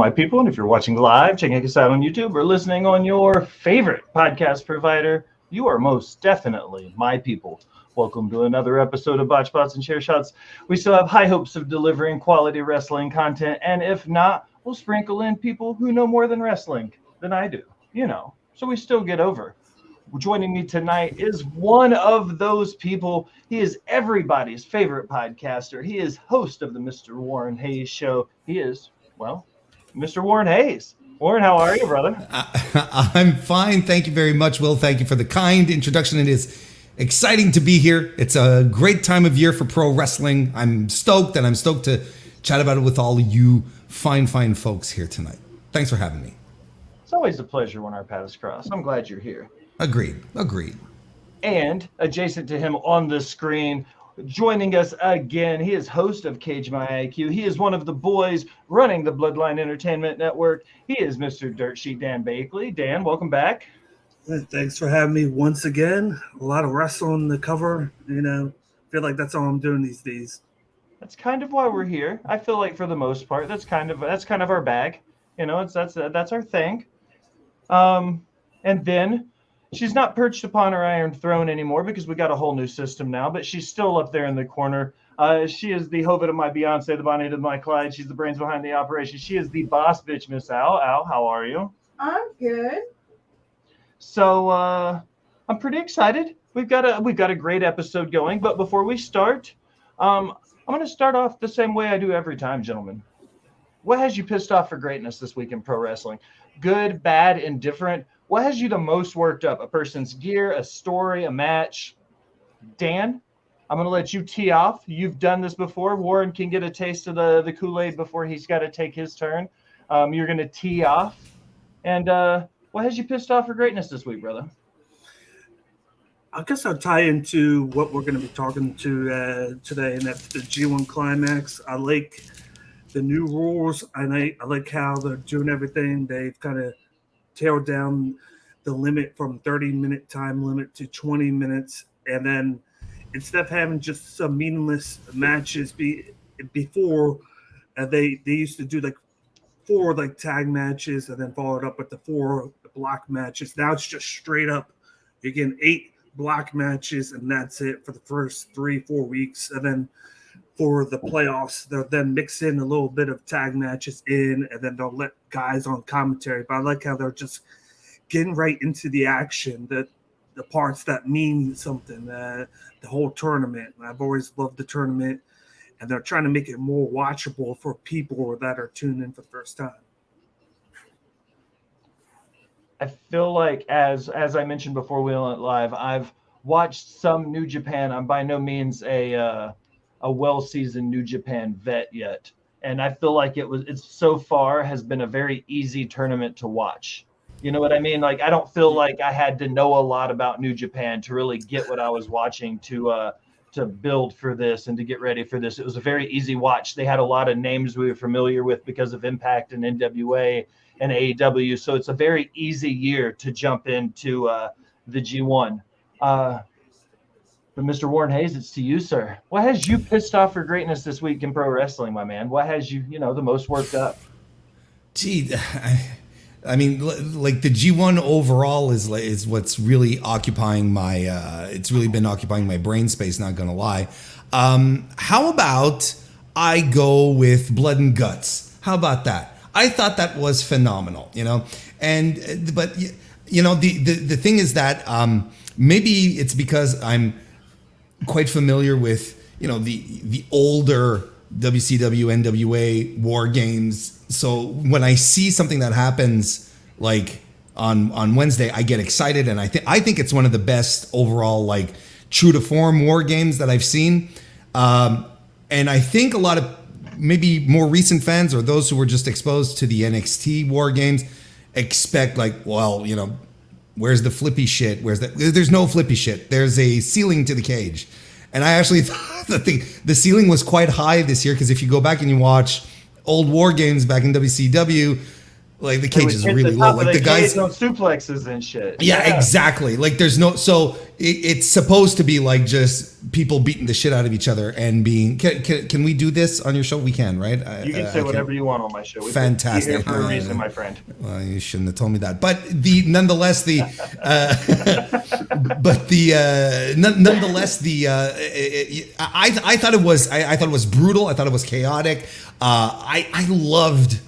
my people. And if you're watching live, checking us out on YouTube, or listening on your favorite podcast provider, you are most definitely my people. Welcome to another episode of Botched, Bots, and Chair Shots. We still have high hopes of delivering quality wrestling content, and if not, we'll sprinkle in people who know more than wrestling than I do, so we still get over. Joining me tonight is one of those people. He is everybody's favorite podcaster. He is host of the Mr. Warren Hayes Show. He is, Mr. Warren Hayes. Warren, how are you, brother? I'm fine. Thank you very much, Will. Thank you for the kind introduction. It is exciting to be here. It's a great time of year for pro wrestling. I'm stoked, and I'm stoked to chat about it with all of you fine folks here tonight. Thanks for having me. It's always a pleasure when our paths cross. I'm glad you're here. Agreed. And adjacent to him on the screen, joining us again, he is host of Cage My IQ. He is one of the boys running the Bloodline Entertainment Network. He is Mr. Dirt Sheet Dan Bakley. Dan, welcome back. Thanks for having me once again. A lot of wrestling to cover. Feel like that's all I'm doing these days. That's kind of why we're here. I feel like for the most part, that's kind of our bag. That's our thing. And then she's not perched upon her iron throne anymore because we got a whole new system now, but she's still up there in the corner. She is the Hobbit of my Beyonce, the Bonnie of my Clyde. She's the brains behind the operation. She is the boss bitch, Miss Al. Al, how are you? I'm good. So I'm pretty excited. We've got a great episode going, but before we start, I'm going to start off the same way I do every time, gentlemen. What has you pissed off for greatness this week in pro wrestling? Good, bad, indifferent. What has you the most worked up? A person's gear, a story, a match? Dan, I'm going to let you tee off. You've done this before. Warren can get a taste of the Kool-Aid before he's got to take his turn. You're going to tee off. And what has you pissed off for greatness this week, brother? I guess I'll tie into what we're going to be talking to today, and that's the G1 Climax. I like the new rules. I like how they're doing everything. They've kind of tailed down the limit from 30-minute time limit to 20 minutes. And then instead of having just some meaningless matches before, they used to do like 4 like tag matches and then followed up with the 4 block matches. Now it's just straight up, again, 8 block matches, and that's it for the first 3-4 weeks. And then for the playoffs, they'll then mix in a little bit of tag matches in, and then they'll let guys on commentary. But I like how they're just getting right into the action, the parts that mean something, the whole tournament. I've always loved the tournament, and they're trying to make it more watchable for people that are tuned in for the first time. I feel like, as I mentioned before we went live, I've watched some New Japan. I'm by no means a well-seasoned New Japan vet yet, and I feel like it's so far has been a very easy tournament to watch. You know what I mean? Like, I don't feel like I had to know a lot about New Japan to really get what I was watching to build for this and to get ready for this. It was a very easy watch. They had a lot of names we were familiar with because of Impact and NWA and AEW, so it's a very easy year to jump into the G1. But Mr. Warren Hayes, it's to you, sir. What has you pissed off for greatness this week in pro wrestling, my man? What has you, the most worked up? Gee, I mean, like the G1 overall is what's really occupying it's really been occupying my brain space, not gonna lie. How about I go with Blood and Guts? How about that? I thought that was phenomenal, but the thing is that maybe it's because I'm quite familiar with the older WCW NWA war games, so when I see something that happens like on Wednesday, I get excited, and I think it's one of the best overall like true to form war games that I've seen, and I think a lot of maybe more recent fans or those who were just exposed to the NXT war games expect like, well, where's the flippy shit? There's no flippy shit. There's a ceiling to the cage. And I actually thought that the ceiling was quite high this year, because if you go back and you watch old war games back in WCW, Like the They cage would is hit really the low. top of Like the the guys. cage on suplexes and shit. Yeah, exactly. Like there's no, so it's supposed to be like just people beating the shit out of each other and being. Can we do this on your show? We can, right? You can say whatever you want on my show. Fantastic. You're here for a reason, my friend. Well, you shouldn't have told me that. But nonetheless, I thought it was, I thought it was brutal. I thought it was chaotic. I loved.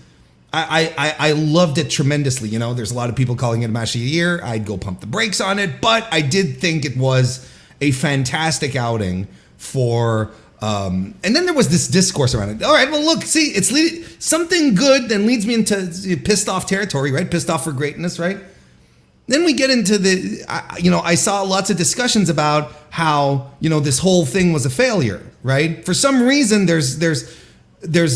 I loved it tremendously. You know, there's a lot of people calling it a match of the year. I'd go pump the brakes on it, but I did think it was a fantastic outing for. And then there was this discourse around it. All right, well, look, see, it's something good then leads me into pissed off territory, right? Pissed off for greatness, right? Then we get into I saw lots of discussions about how, this whole thing was a failure, right? For some reason, there's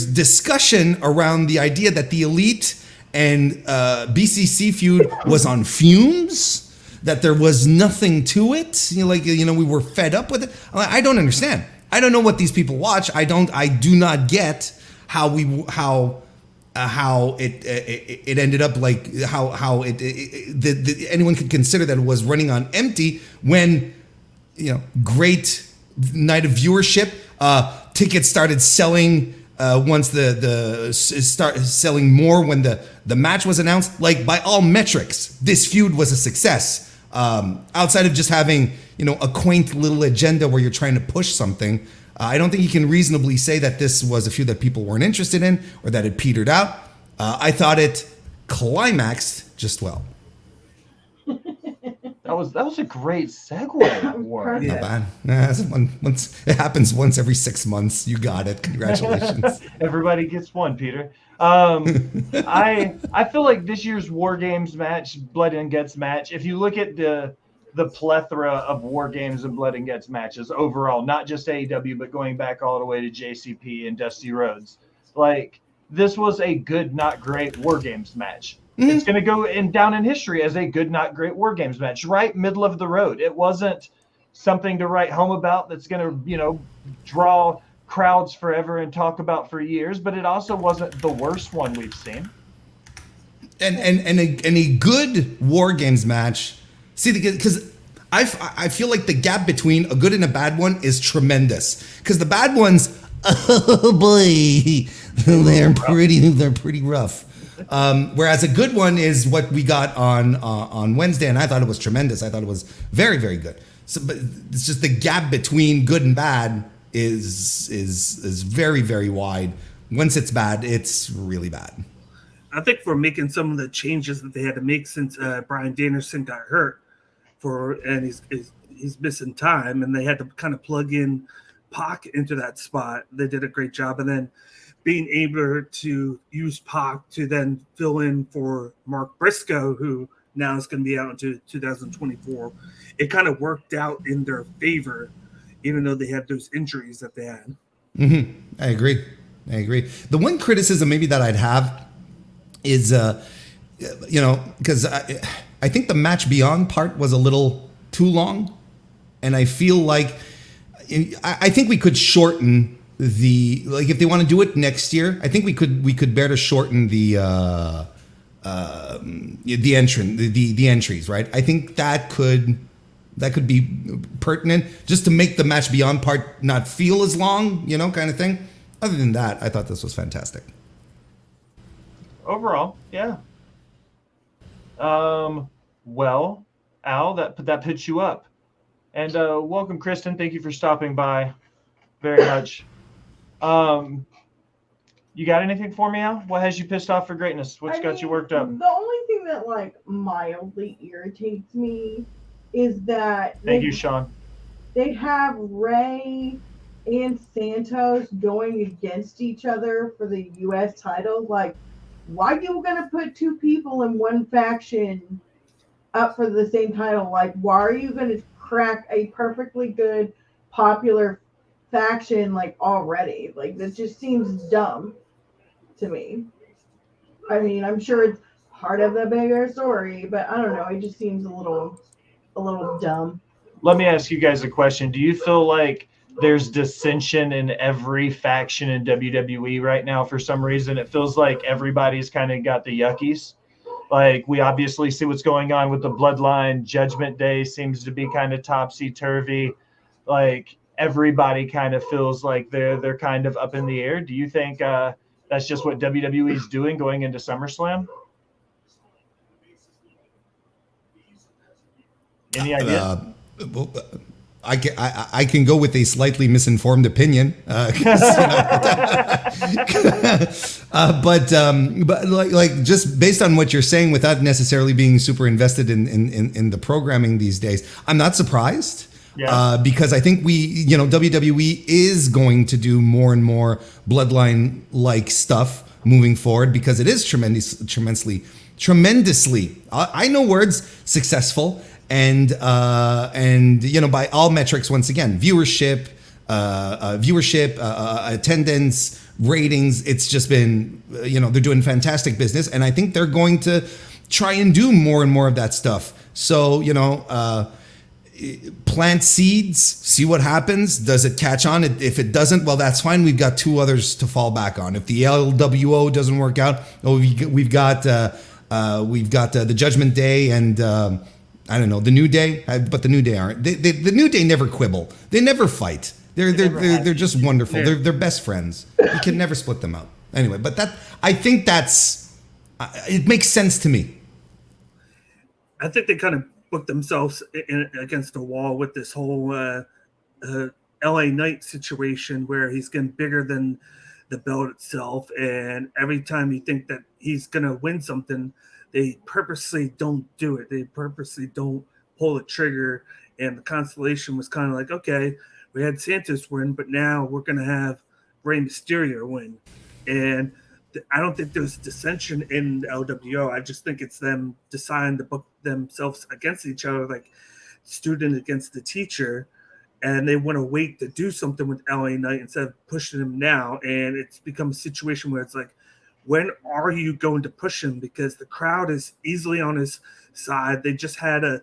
discussion around the idea that the Elite and BCC feud was on fumes, that there was nothing to it. We were fed up with it. I don't understand. I don't know what these people watch. I do not get how it ended up, like how anyone could consider that it was running on empty when, great night of viewership. Tickets started selling once start selling more when the match was announced. Like, by all metrics, this feud was a success. Outside of just having a quaint little agenda where you're trying to push something, I don't think you can reasonably say that this was a feud that people weren't interested in or that it petered out. I thought it climaxed just well. That was a great segue, Warren. Not bad. It happens once every 6 months. You got it. Congratulations. Everybody gets one, Peter. I feel like this year's War Games match, Blood and Guts match, if you look at the plethora of War Games and Blood and Guts matches overall, not just AEW, but going back all the way to JCP and Dusty Rhodes, like, this was a good, not great War Games match. Mm-hmm. It's going to go down in history as a good, not great War Games match, right middle of the road. It wasn't something to write home about that's going to, draw crowds forever and talk about for years, but it also wasn't the worst one we've seen. And a good War Games match. See, because I feel like the gap between a good and a bad one is tremendous. Because the bad ones, oh boy, they're pretty rough. Whereas a good one is what we got on Wednesday, and I thought it was tremendous. I thought it was very, very good. So, but it's just the gap between good and bad is very, very wide. Once it's bad, it's really bad. I think for making some of the changes that they had to make since Bryan Danielson got hurt, and he's missing time, and they had to kind of plug in Pac into that spot. They did a great job, and then being able to use Pac to then fill in for Mark Briscoe, who now is going to be out into 2024. It kind of worked out in their favor, even though they had those injuries that they had. Mm-hmm. I agree. The one criticism maybe that I'd have is, because I think the Match Beyond part was a little too long, and I feel like I think we could shorten if they want to do it next year. I think we could bear to shorten the entries, right? I think that could be pertinent, just to make the Match Beyond part not feel as long, kind of thing. Other than that, I thought this was fantastic. Overall, yeah. Well, Al, that puts you up. And welcome, Kristen. Thank you for stopping by very much. You got anything for me, Al? What has you pissed off for greatness? What's got you worked up? The only thing that mildly irritates me is that Thank you, Sean. They have Ray and Santos going against each other for the U.S. title. Like, why are you going to put two people in one faction up for the same title? Like, why are you going to crack a perfectly good, popular faction already? Like, this just seems dumb to me. I mean, I'm sure it's part of the bigger story, but I don't know. It just seems a little dumb. Let me ask you guys a question. Do you feel like there's dissension in every faction in WWE right now for some reason. It feels like everybody's kind of got the yuckies. Like, we obviously see what's going on with the Bloodline. Judgment Day seems to be kind of topsy-turvy. Like, everybody kind of feels like they're kind of up in the air. Do you think that's just what WWE is doing going into SummerSlam? Any idea? Well, I can go with a slightly misinformed opinion, but like just based on what you're saying, without necessarily being super invested in the programming these days, I'm not surprised. Yeah. Because I think WWE is going to do more and more Bloodline like stuff moving forward, because it is tremendously, I know words, successful. And by all metrics, once again, viewership, attendance, ratings, it's just been, they're doing fantastic business. And I think they're going to try and do more and more of that stuff. So, plant seeds, see what happens. Does it catch on? If it doesn't, well, that's fine. We've got two others to fall back on. If the LWO doesn't work out, we've got the Judgment Day and, I don't know, the New Day, but the New Day aren't. The New Day never quibble. They never fight. They're just wonderful. They're best friends. You can never split them up. Anyway, but I think it makes sense to me. I think they kind of booked themselves against the wall with this whole LA Knight situation, where he's getting bigger than the belt itself, and every time you think that he's gonna win something, they purposely don't do it. They purposely don't pull the trigger. And the constellation was kind of like, okay, we had Santos win, but now we're going to have Rey Mysterio win. And I don't think there's dissension in the LWO. I just think it's them deciding to book themselves against each other, like student against the teacher. And they want to wait to do something with LA Knight instead of pushing him now. And it's become a situation where it's like, when are you going to push him? Because the crowd is easily on his side. They just had a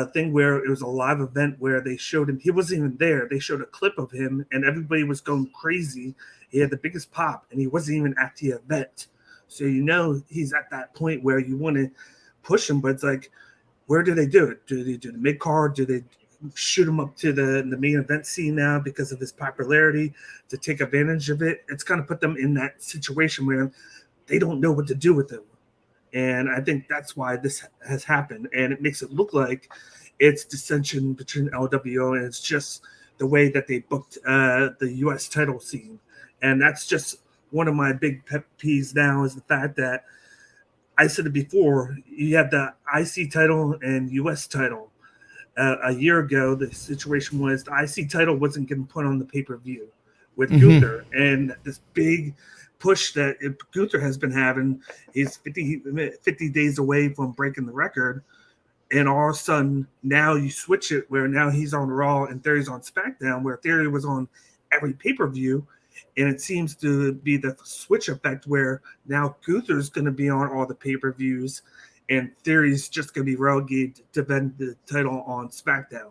thing where it was a live event where they showed him. He wasn't even there. They showed a clip of him, and everybody was going crazy. He had the biggest pop, and he wasn't even at the event. So he's at that point where you want to push him, but it's like, where do they do it? Do they do the mid-card? Do they shoot him up to the main event scene now because of his popularity to take advantage of it? It's kind of put them in that situation where they don't know what to do with him. And I think that's why this has happened. And it makes it look like it's dissension between LWO, and it's just the way that they booked the U.S. title scene. And that's just one of my big pet peeves now, is the fact that I said it before, you have the IC title and U.S. title. A year ago, the situation was the IC title wasn't getting put on the pay-per-view with Gunther, and this big push that Gunther has been having. He's 50 days away from breaking the record, and all of a sudden now you switch it where now he's on Raw and Theory's on SmackDown, where Theory was on every pay-per-view, and it seems to be the switch effect where now Gunther's going to be on all the pay-per-views, and Theory's just going to be relegated to defend the title on SmackDown.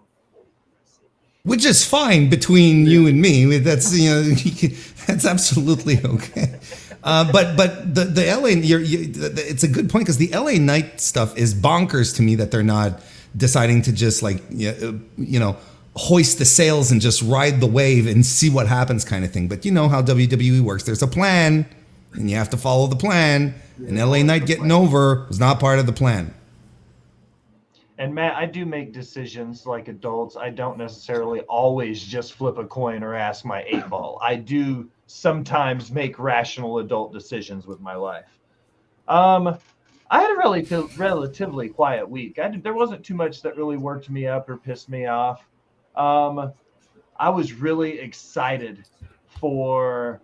Which is fine between you and me. That's that's absolutely okay. But the LA, it's a good point, because the LA Knight stuff is bonkers to me that they're not deciding to just hoist the sails and just ride the wave and see what happens, kind of thing. But you know how WWE works. There's a plan, and you have to follow the plan. And LA Knight getting over was not part of the plan. And Matt, I do make decisions like adults. I don't necessarily always just flip a coin or ask my 8-ball. I do sometimes make rational adult decisions with my life. I had a relatively quiet week. There wasn't too much that really worked me up or pissed me off. I was really excited for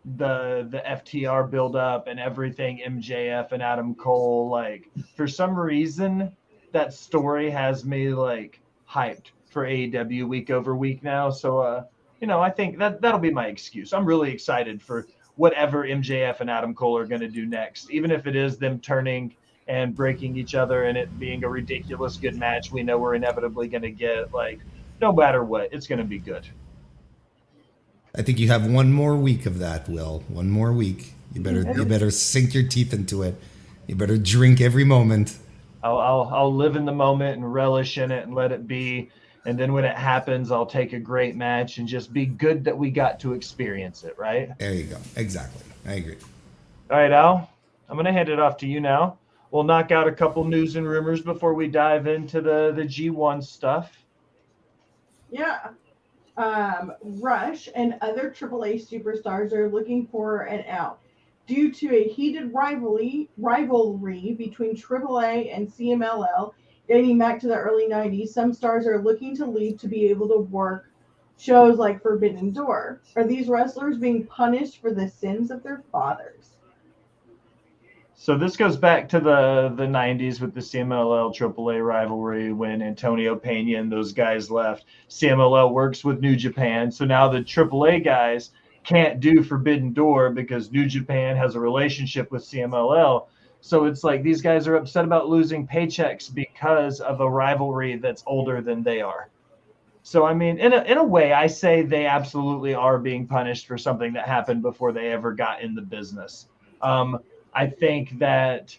the FTR build up and everything, MJF and Adam Cole. Like, for some reason that story has me like hyped for AEW week over week now. So I think that'll be my excuse. I'm really excited for whatever MJF and Adam Cole are going to do next, even if it is them turning and breaking each other and it being a ridiculous good match we know we're inevitably going to get. Like, no matter what, it's going to be good. I think you have one more week of that, Will. One more week. You better sink your teeth into it. You better drink every moment. I'll live in the moment and relish in it and let it be. And then when it happens, I'll take a great match and just be good that we got to experience it, right? There you go. Exactly. I agree. All right, Al, I'm going to hand it off to you now. We'll knock out a couple news and rumors before we dive into the G1 stuff. Yeah. Rush and other AAA superstars are looking for an out. Due to a heated rivalry between AAA and CMLL dating back to the early 90s, some stars are looking to leave to be able to work shows like Forbidden Door. Are these wrestlers being punished for the sins of their fathers? So this goes back to the 90s with the CMLL AAA rivalry when Antonio Pena and those guys left. CMLL works with New Japan. So now the AAA guys can't do Forbidden Door because New Japan has a relationship with CMLL. So it's like these guys are upset about losing paychecks because of a rivalry that's older than they are. So, I mean, in a way, I say they absolutely are being punished for something that happened before they ever got in the business. I think that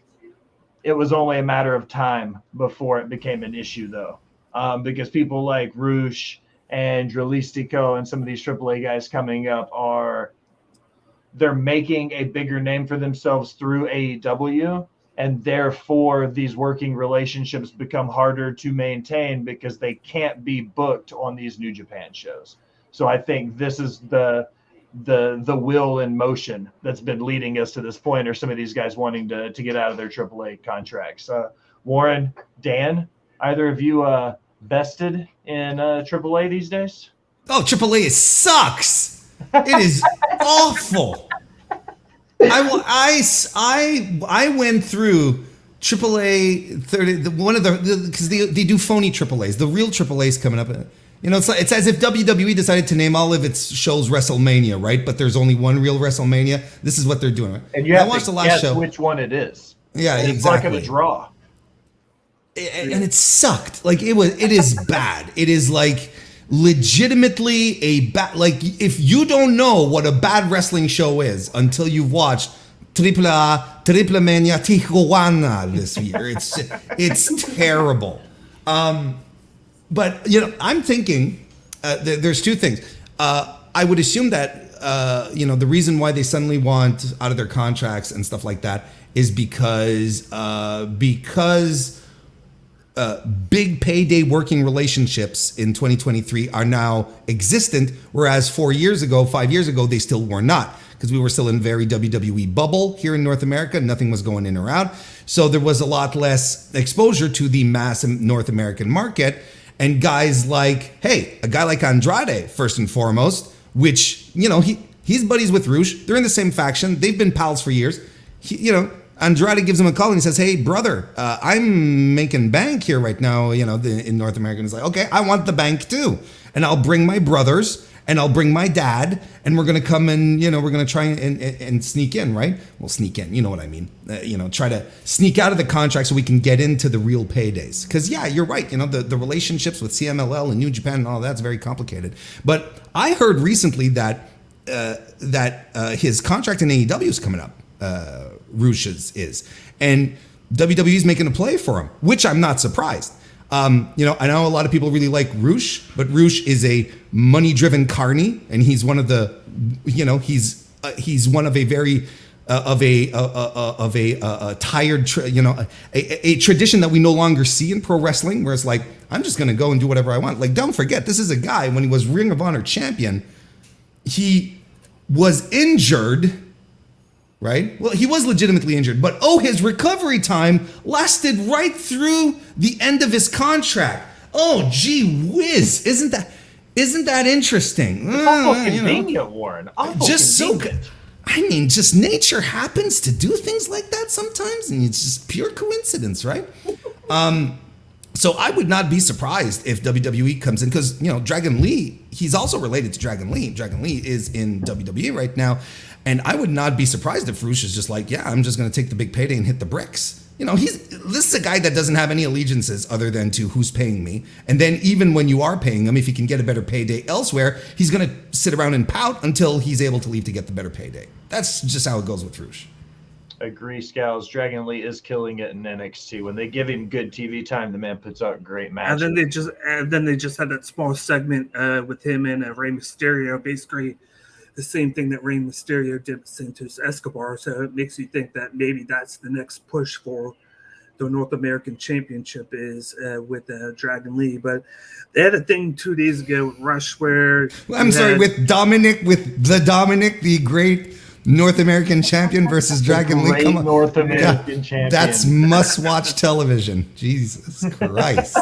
it was only a matter of time before it became an issue, though, because people like Roosh and Dralistico and some of these AAA guys coming up they're making a bigger name for themselves through AEW, and therefore these working relationships become harder to maintain because they can't be booked on these New Japan shows. So I think this is the will in motion that's been leading us to this point, or some of these guys wanting to get out of their AAA contracts. Warren, Dan, either of you vested in AAA these days? Oh, AAA sucks. It is awful. I went through AAA 30. Because they do phony AAAs. The real AAAs coming up. You know, it's as if WWE decided to name all of its shows WrestleMania, right? But there's only one real WrestleMania. This is what they're doing. Right? And you have to guess which one it is. Yeah, and exactly. It's like a draw. And it sucked. Like it is bad. It is like legitimately a bad. Like if you don't know what a bad wrestling show is until you've watched Triple Mania Tijuana this year, it's terrible. But, you know, I'm thinking there's two things. I would assume that, the reason why they suddenly want out of their contracts and stuff like that is because big payday working relationships in 2023 are now existent, whereas 5 years ago, they still were not, because we were still in very WWE bubble here in North America. Nothing was going in or out. So there was a lot less exposure to the mass North American market. And guys like, a guy like Andrade, first and foremost, which, he's buddies with Roosh. They're in the same faction. They've been pals for years. Andrade gives him a call and he says, hey, brother, I'm making bank here right now, in North America. And he's like, okay, I want the bank too. And I'll bring my brothers and I'll bring my dad and we're going to come and, we're going to try and sneak in, right? Well, sneak in, you know what I mean? Try to sneak out of the contract so we can get into the real paydays. Because, yeah, you're right. The relationships with CMLL and New Japan and all that's very complicated. But I heard recently that his contract in AEW is coming up. Roosh's is. And WWE's making a play for him, which I'm not surprised. I know a lot of people really like Roosh, but Roosh is a money-driven carny, and he's one of the, he's one of a very tired, a tradition that we no longer see in pro wrestling, where it's like, I'm just going to go and do whatever I want. Like, don't forget, this is a guy, when he was Ring of Honor champion, he was injured. Right? Well, he was legitimately injured, but his recovery time lasted right through the end of his contract. Oh, gee whiz. Isn't that interesting? Awful convenient, Warren. Just convenient. So good. Just nature happens to do things like that sometimes, and it's just pure coincidence, right? So I would not be surprised if WWE comes in, because, Dragon Lee, he's also related to Dragon Lee. Dragon Lee is in WWE right now. And I would not be surprised if Roosh is just like, yeah, I'm just going to take the big payday and hit the bricks. You know, this is a guy that doesn't have any allegiances other than to who's paying me. And then even when you are paying him, if he can get a better payday elsewhere, he's going to sit around and pout until he's able to leave to get the better payday. That's just how it goes with Roosh. Agree, Scouts. Dragon Lee is killing it in NXT. When they give him good TV time, the man puts out great matches. And then they just had that small segment with him and Rey Mysterio, basically the same thing that Rey Mysterio did with Santos Escobar. So it makes you think that maybe that's the next push for the North American Championship is with Dragon Lee. But they had a thing 2 days ago with Rush where with Dominic, the great North American champion versus Dragon Lee. Come on. North American champion. That's must-watch television. Jesus Christ.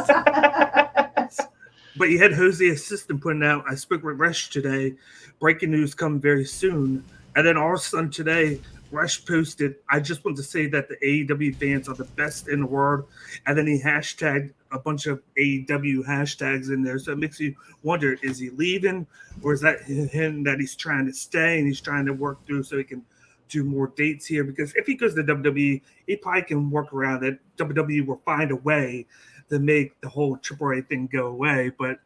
But you had Jose Assistant putting out, I spoke with Rush today, breaking news coming very soon. And then all of a sudden today, Rush posted, I just want to say that the AEW fans are the best in the world. And then he hashtagged a bunch of AEW hashtags in there. So it makes you wonder, is he leaving? Or is that him that he's trying to stay and he's trying to work through so he can do more dates here? Because if he goes to WWE, he probably can work around it. WWE will find a way to make the whole AAA thing go away. But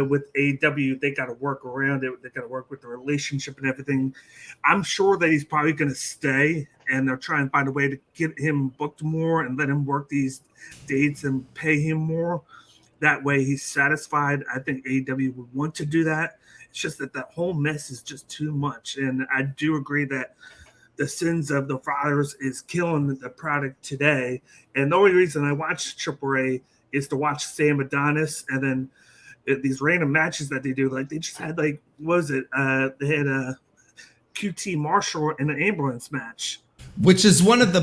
with AEW, they got to work around it. They got to work with the relationship and everything. I'm sure that he's probably going to stay, and they'll try and find a way to get him booked more and let him work these dates and pay him more. That way he's satisfied. I think AEW would want to do that. It's just that whole mess is just too much. And I do agree that the sins of the fathers is killing the product today. And the only reason I watch AAA is to watch Sam Adonis, and then these random matches that they do. Like they just had they had a QT Marshall in an ambulance match, which is one of the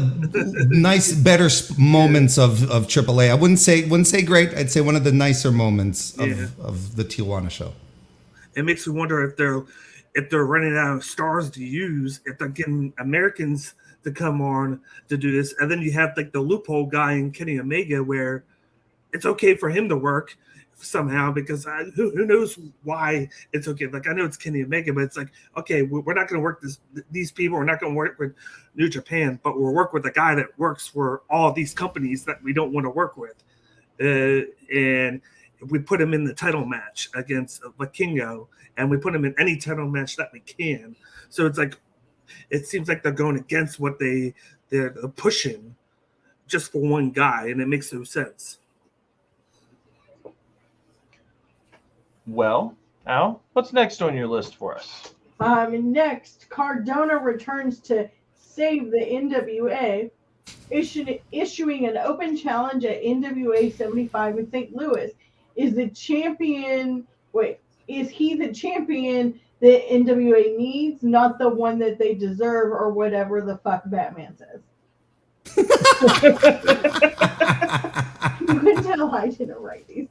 better moments of AAA. I wouldn't say great. I'd say one of the nicer moments of the Tijuana show. It makes me wonder if they're running out of stars to use, if they're getting Americans to come on to do this. And then you have like the loophole guy in Kenny Omega where it's okay for him to work somehow, because who knows why it's okay. Like I know it's Kenny Omega, but it's like, okay, we're not going to work these people. We're not going to work with New Japan, but we'll work with a guy that works for all these companies that we don't want to work with. And we put him in the title match against Vikingo, and we put him in any title match that we can. So it's like, it seems like they're going against what they're pushing just for one guy, and it makes no sense. Well, Al, what's next on your list for us? Next, Cardona returns to save the NWA, issuing an open challenge at NWA 75 in St. Louis. Is he the champion that NWA needs, not the one that they deserve, or whatever the fuck Batman says? You can tell I didn't write these.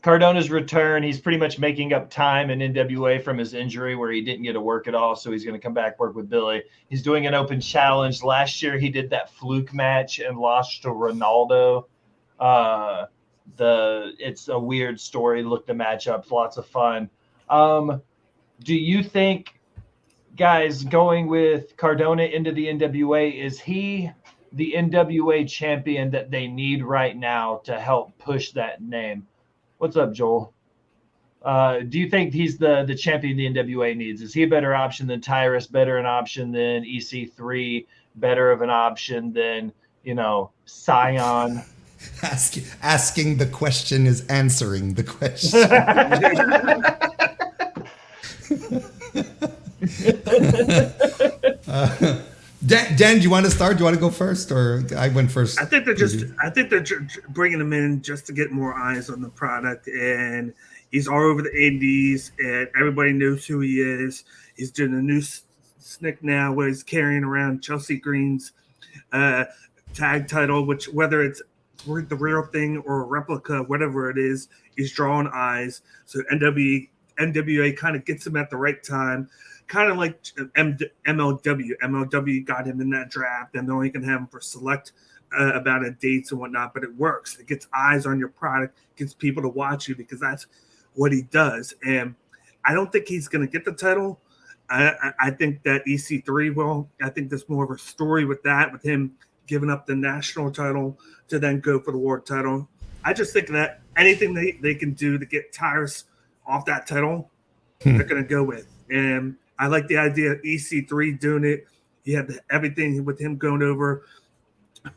Cardona's return, he's pretty much making up time in NWA from his injury where he didn't get to work at all, so he's going to come back, work with Billy. He's doing an open challenge. Last year he did that fluke match and lost to Ronaldo. It's a weird story. Look the match up. It's lots of fun. Do you think, guys, going with Cardona into the NWA, is he the NWA champion that they need right now to help push that name? What's up, Joel? Do you think he's the champion the NWA needs? Is he a better option than Tyrus, better an option than EC3, better of an option than, Scion? Asking the question is answering the question. Dan, do you want to start? Do you want to go first, or I went first? I think they're bringing him in just to get more eyes on the product, and he's all over the indies, and everybody knows who he is. He's doing a new snick now where he's carrying around Chelsea Green's tag title, which whether it's the real thing or a replica, whatever it is, he's drawing eyes. So NWA kind of gets him at the right time. Kind of like MLW. MLW got him in that draft, and they're only going to have him for select about dates and whatnot, but it works. It gets eyes on your product, gets people to watch you because that's what he does. And I don't think he's going to get the title. I think that EC3 will. I think there's more of a story with that, with him giving up the national title to then go for the world title. I just think that anything they can do to get Tyrus off that title, they're going to go with. And I like the idea of EC3 doing it. You have everything with him going over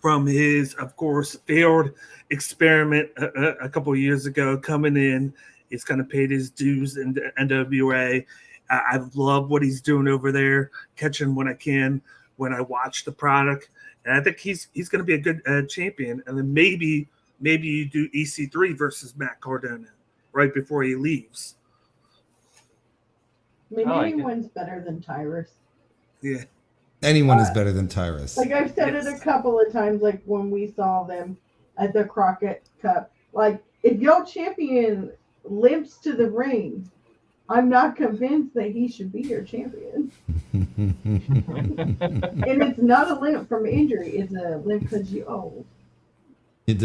from his, of course, failed experiment a couple of years ago, coming in. He's kind of paid his dues in the NWA. I love what he's doing over there, catching when I can when I watch the product. And I think he's going to be a good champion. And then maybe you do EC3 versus Matt Cardona right before he leaves. I mean, anyone's better than Tyrus. Yeah. Anyone is better than Tyrus. Like I've said it a couple of times, like when we saw them at the Crockett Cup. Like, if your champion limps to the ring, I'm not convinced that he should be your champion. And it's not a limp from injury. It's a limp because you're old. You'd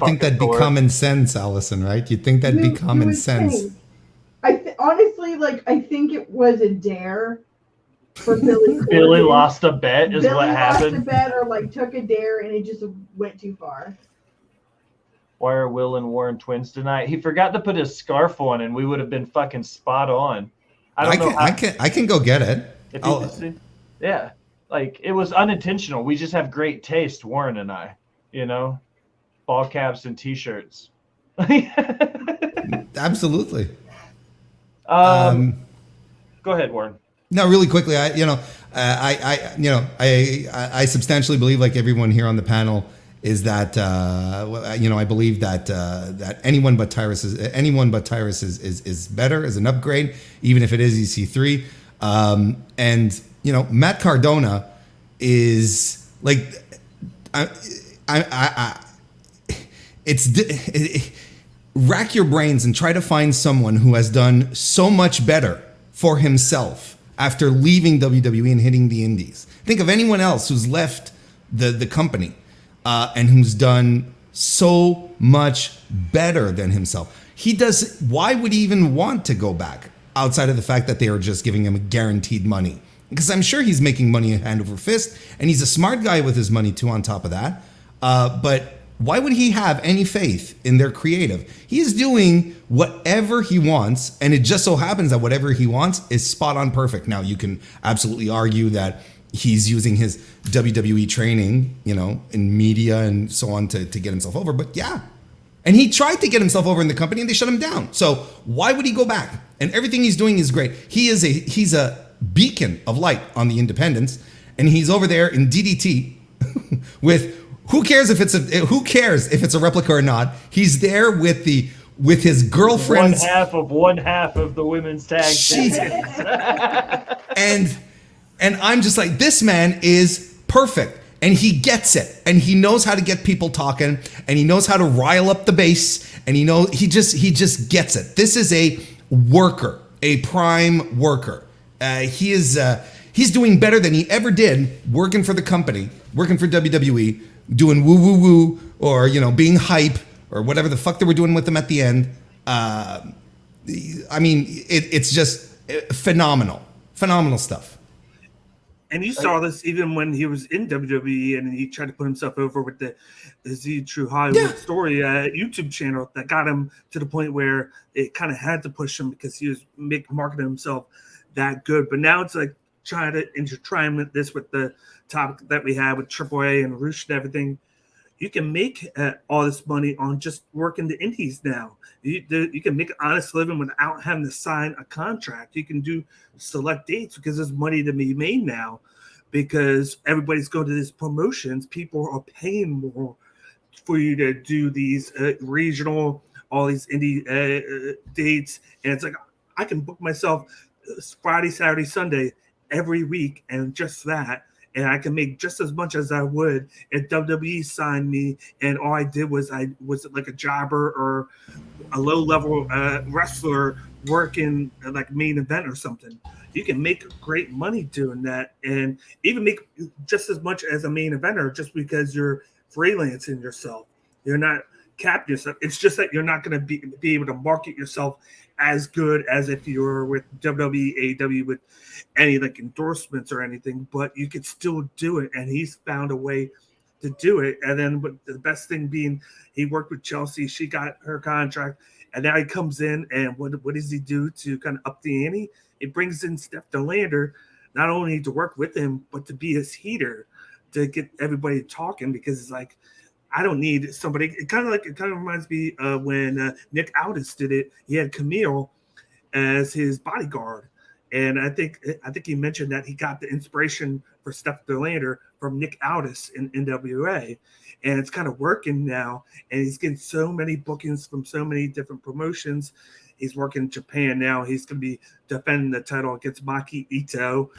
think that'd be common sense, Allison, right? You'd think that'd be common sense. Honestly, like, I think it was a dare for Billy. Billy lost a bet is what happened. Billy lost a bet or, like, took a dare and it just went too far. Why are Will and Warren twins tonight? He forgot to put his scarf on, and we would have been fucking spot on. I can go get it. Yeah, like, it was unintentional. We just have great taste, Warren and I. You know, ball caps and t-shirts. Absolutely. Go ahead, Warren. No, really quickly. I substantially believe, like everyone here on the panel, is that I believe that that anyone but Tyrus is better, is an upgrade, even if it is EC3. And Matt Cardona is like, rack your brains and try to find someone who has done so much better for himself after leaving WWE and hitting the indies. Think of anyone else who's left the company and who's done so much better than himself. Why would he even want to go back outside of the fact that they are just giving him guaranteed money? Because I'm sure he's making money hand over fist, and he's a smart guy with his money too on top of that. But why would he have any faith in their creative? He is doing whatever he wants, and it just so happens that whatever he wants is spot on perfect. Now, you can absolutely argue that he's using his WWE training, in media and so on to get himself over. But yeah. And he tried to get himself over in the company and they shut him down. So why would he go back? And everything he's doing is great. He's a beacon of light on the independents. And he's over there in DDT with who cares if it's a replica or not? He's there with his girlfriend's one half of the women's tag champions. And I'm just like, this man is perfect. And he gets it. And he knows how to get people talking. And he knows how to rile up the base. And he just gets it. This is a worker, a prime worker. He's doing better than he ever did working for the company, working for WWE, doing woo woo woo, or being hype, or whatever the fuck they were doing with him at the end. It's just phenomenal stuff. And you saw this even when he was in WWE and he tried to put himself over with the Z True Hollywood Story YouTube channel that got him to the point where it kind of had to push him because he was marketing himself that good. But now it's like trying to intertwine this with the topic that we had with AAA and Roosh and everything. You can make all this money on just working the indies now. You can make an honest living without having to sign a contract. You can do select dates because there's money to be made now because everybody's going to these promotions. People are paying more for you to do these regional, all these indie dates. And it's like, I can book myself Friday, Saturday, Sunday every week and just that. And I can make just as much as I would if WWE signed me and all I did was like a jobber or a low-level wrestler working like main event or something. You can make great money doing that and even make just as much as a main eventer just because you're freelancing yourself. You're not cap yourself. It's just that you're not going to be able to market yourself as good as if you were with WWE, AEW with any like endorsements or anything, but you could still do it. And he's found a way to do it. And then the best thing being he worked with Chelsea, she got her contract, and now he comes in and what does he do to kind of up the ante? It brings in Steph DeLander, not only to work with him, but to be his heater, to get everybody talking, because it's like, I don't need somebody. It kind of reminds me of when Nick Aldis did it. He had Camille as his bodyguard, and I think he mentioned that he got the inspiration for Steph DeLander from Nick Aldis in NWA, and it's kind of working now. And he's getting so many bookings from so many different promotions. He's working in Japan now. He's going to be defending the title against Maki Ito,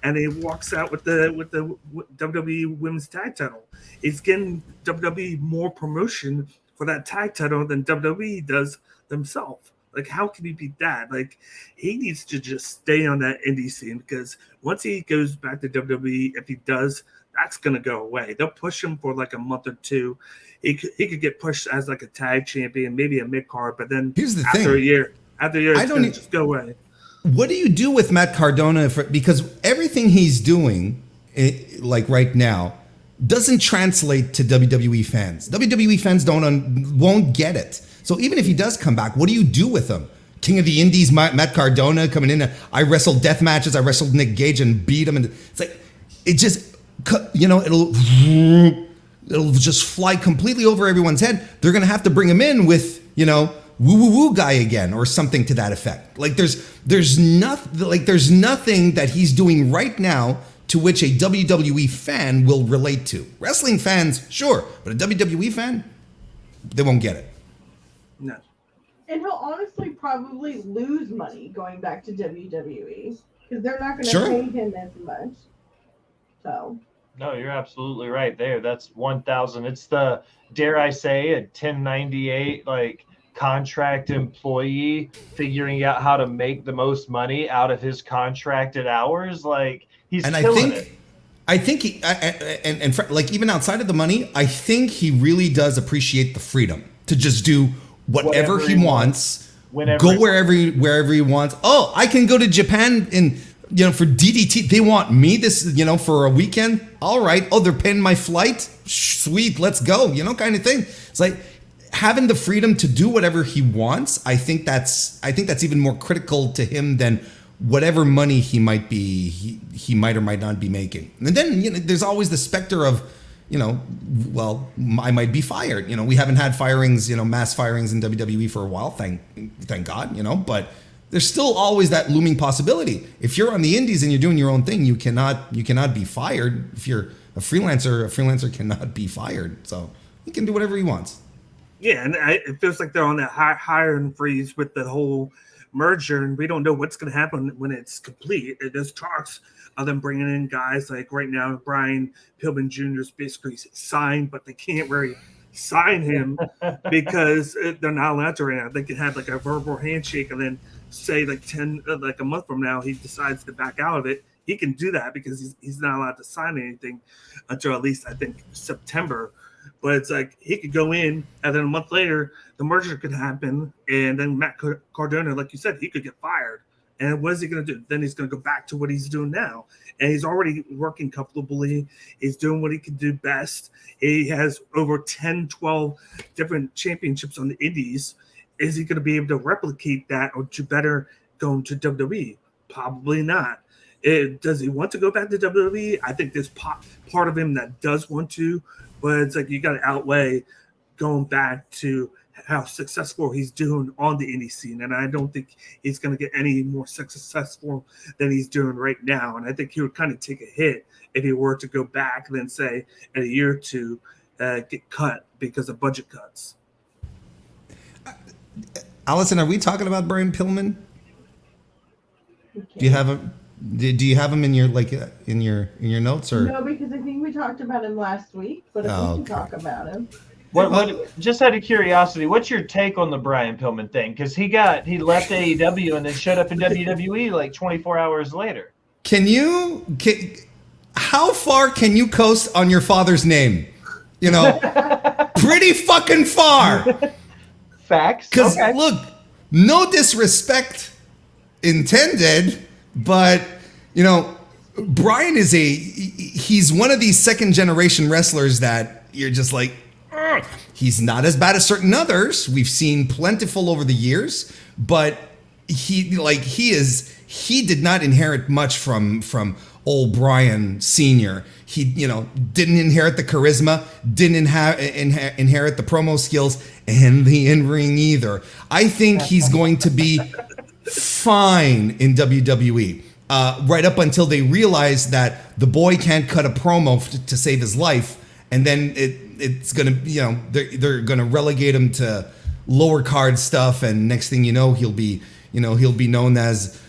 and he walks out with the WWE Women's Tag Title. He's getting WWE more promotion for that tag title than WWE does themselves. Like, how can he beat that? Like, he needs to just stay on that indie scene, because once he goes back to WWE, if he does, that's going to go away. They'll push him for like a month or two. He could get pushed as like a tag champion, maybe a mid card, but then here's the after thing. a year, it's going to just go away. What do you do with Matt Cardona? Because everything he's doing, like right now, doesn't translate to WWE fans. WWE fans won't get it. So even if he does come back, what do you do with him? King of the Indies, Matt Cardona coming in. I wrestled death matches. I wrestled Nick Gage and beat him. And it's like, it just, it'll just fly completely over everyone's head. They're going to have to bring him in with, woo woo woo guy again or something to that effect. Like there's nothing that he's doing right now to which a WWE fan will relate to. Wrestling fans, sure, but a WWE fan, they won't get it. No. And he'll honestly probably lose money going back to WWE because they're not going to Sure. pay him as much. So. No, you're absolutely right there. That's 1,000. It's the, dare I say, a 1098 like contract employee figuring out how to make the most money out of his contracted hours. Like, he's killing it. I think he, like even outside of the money, I think he really does appreciate the freedom to just do whatever he wants, go wherever he wants. Oh, I can go to Japan and for DDT. They want me this for a weekend. All right. Oh, they're paying my flight. Sweet, let's go. Kind of thing. It's like having the freedom to do whatever he wants. I think that's even more critical to him than whatever money he might or might not be making. And then there's always the specter of well, I might be fired. We haven't had firings, mass firings in WWE for a while, thank God, but there's still always that looming possibility. If you're on the indies and you're doing your own thing, you cannot be fired. If you're a freelancer cannot be fired. So he can do whatever he wants. Yeah, and it feels like they're on that hiring freeze with the whole merger, and we don't know what's going to happen when it's complete. There's talks of them bringing in guys like right now, Brian Pillman Jr. is basically signed, but they can't really sign him because they're not allowed to right now. They can have like a verbal handshake and then say like a month from now he decides to back out of it. He can do that because he's not allowed to sign anything until at least I think September. But it's like he could go in and then a month later the merger could happen, and then Matt Cardona, like you said, he could get fired. And what is he going to do? Then he's going to go back to what he's doing now. And he's already working comfortably. He's doing what he can do best. He has over 10, 12 different championships on the indies. Is he going to be able to replicate that or do better going to WWE? Probably not. Does he want to go back to WWE? I think there's part of him that does want to, but it's like you got to outweigh going back to how successful he's doing on the indie scene. And I don't think he's going to get any more successful than he's doing right now. And I think he would kind of take a hit if he were to go back and then say in a year or two, get cut because of budget cuts. Allison, are we talking about Brian Pillman? Okay. Do you have him? Do you have him in your in your notes or no? Because I think we talked about him last week, but if we can talk about him. What? Just out of curiosity, what's your take on the Brian Pillman thing? Because he left AEW and then showed up in WWE like 24 hours later. How far can you coast on your father's name? pretty fucking far. Facts. Because Okay. look, no disrespect intended, but you know, Brian is he's one of these second generation wrestlers that you're just like, "Ugh." He's not as bad as certain others. We've seen plentiful over the years, but he did not inherit much from old Brian Sr. He, didn't inherit the charisma, didn't inherit the promo skills and the in-ring either. I think he's going to be fine in WWE. Right up until they realize that the boy can't cut a promo to save his life, and then it's gonna, they're gonna relegate him to lower card stuff, and next thing you know, he'll be known as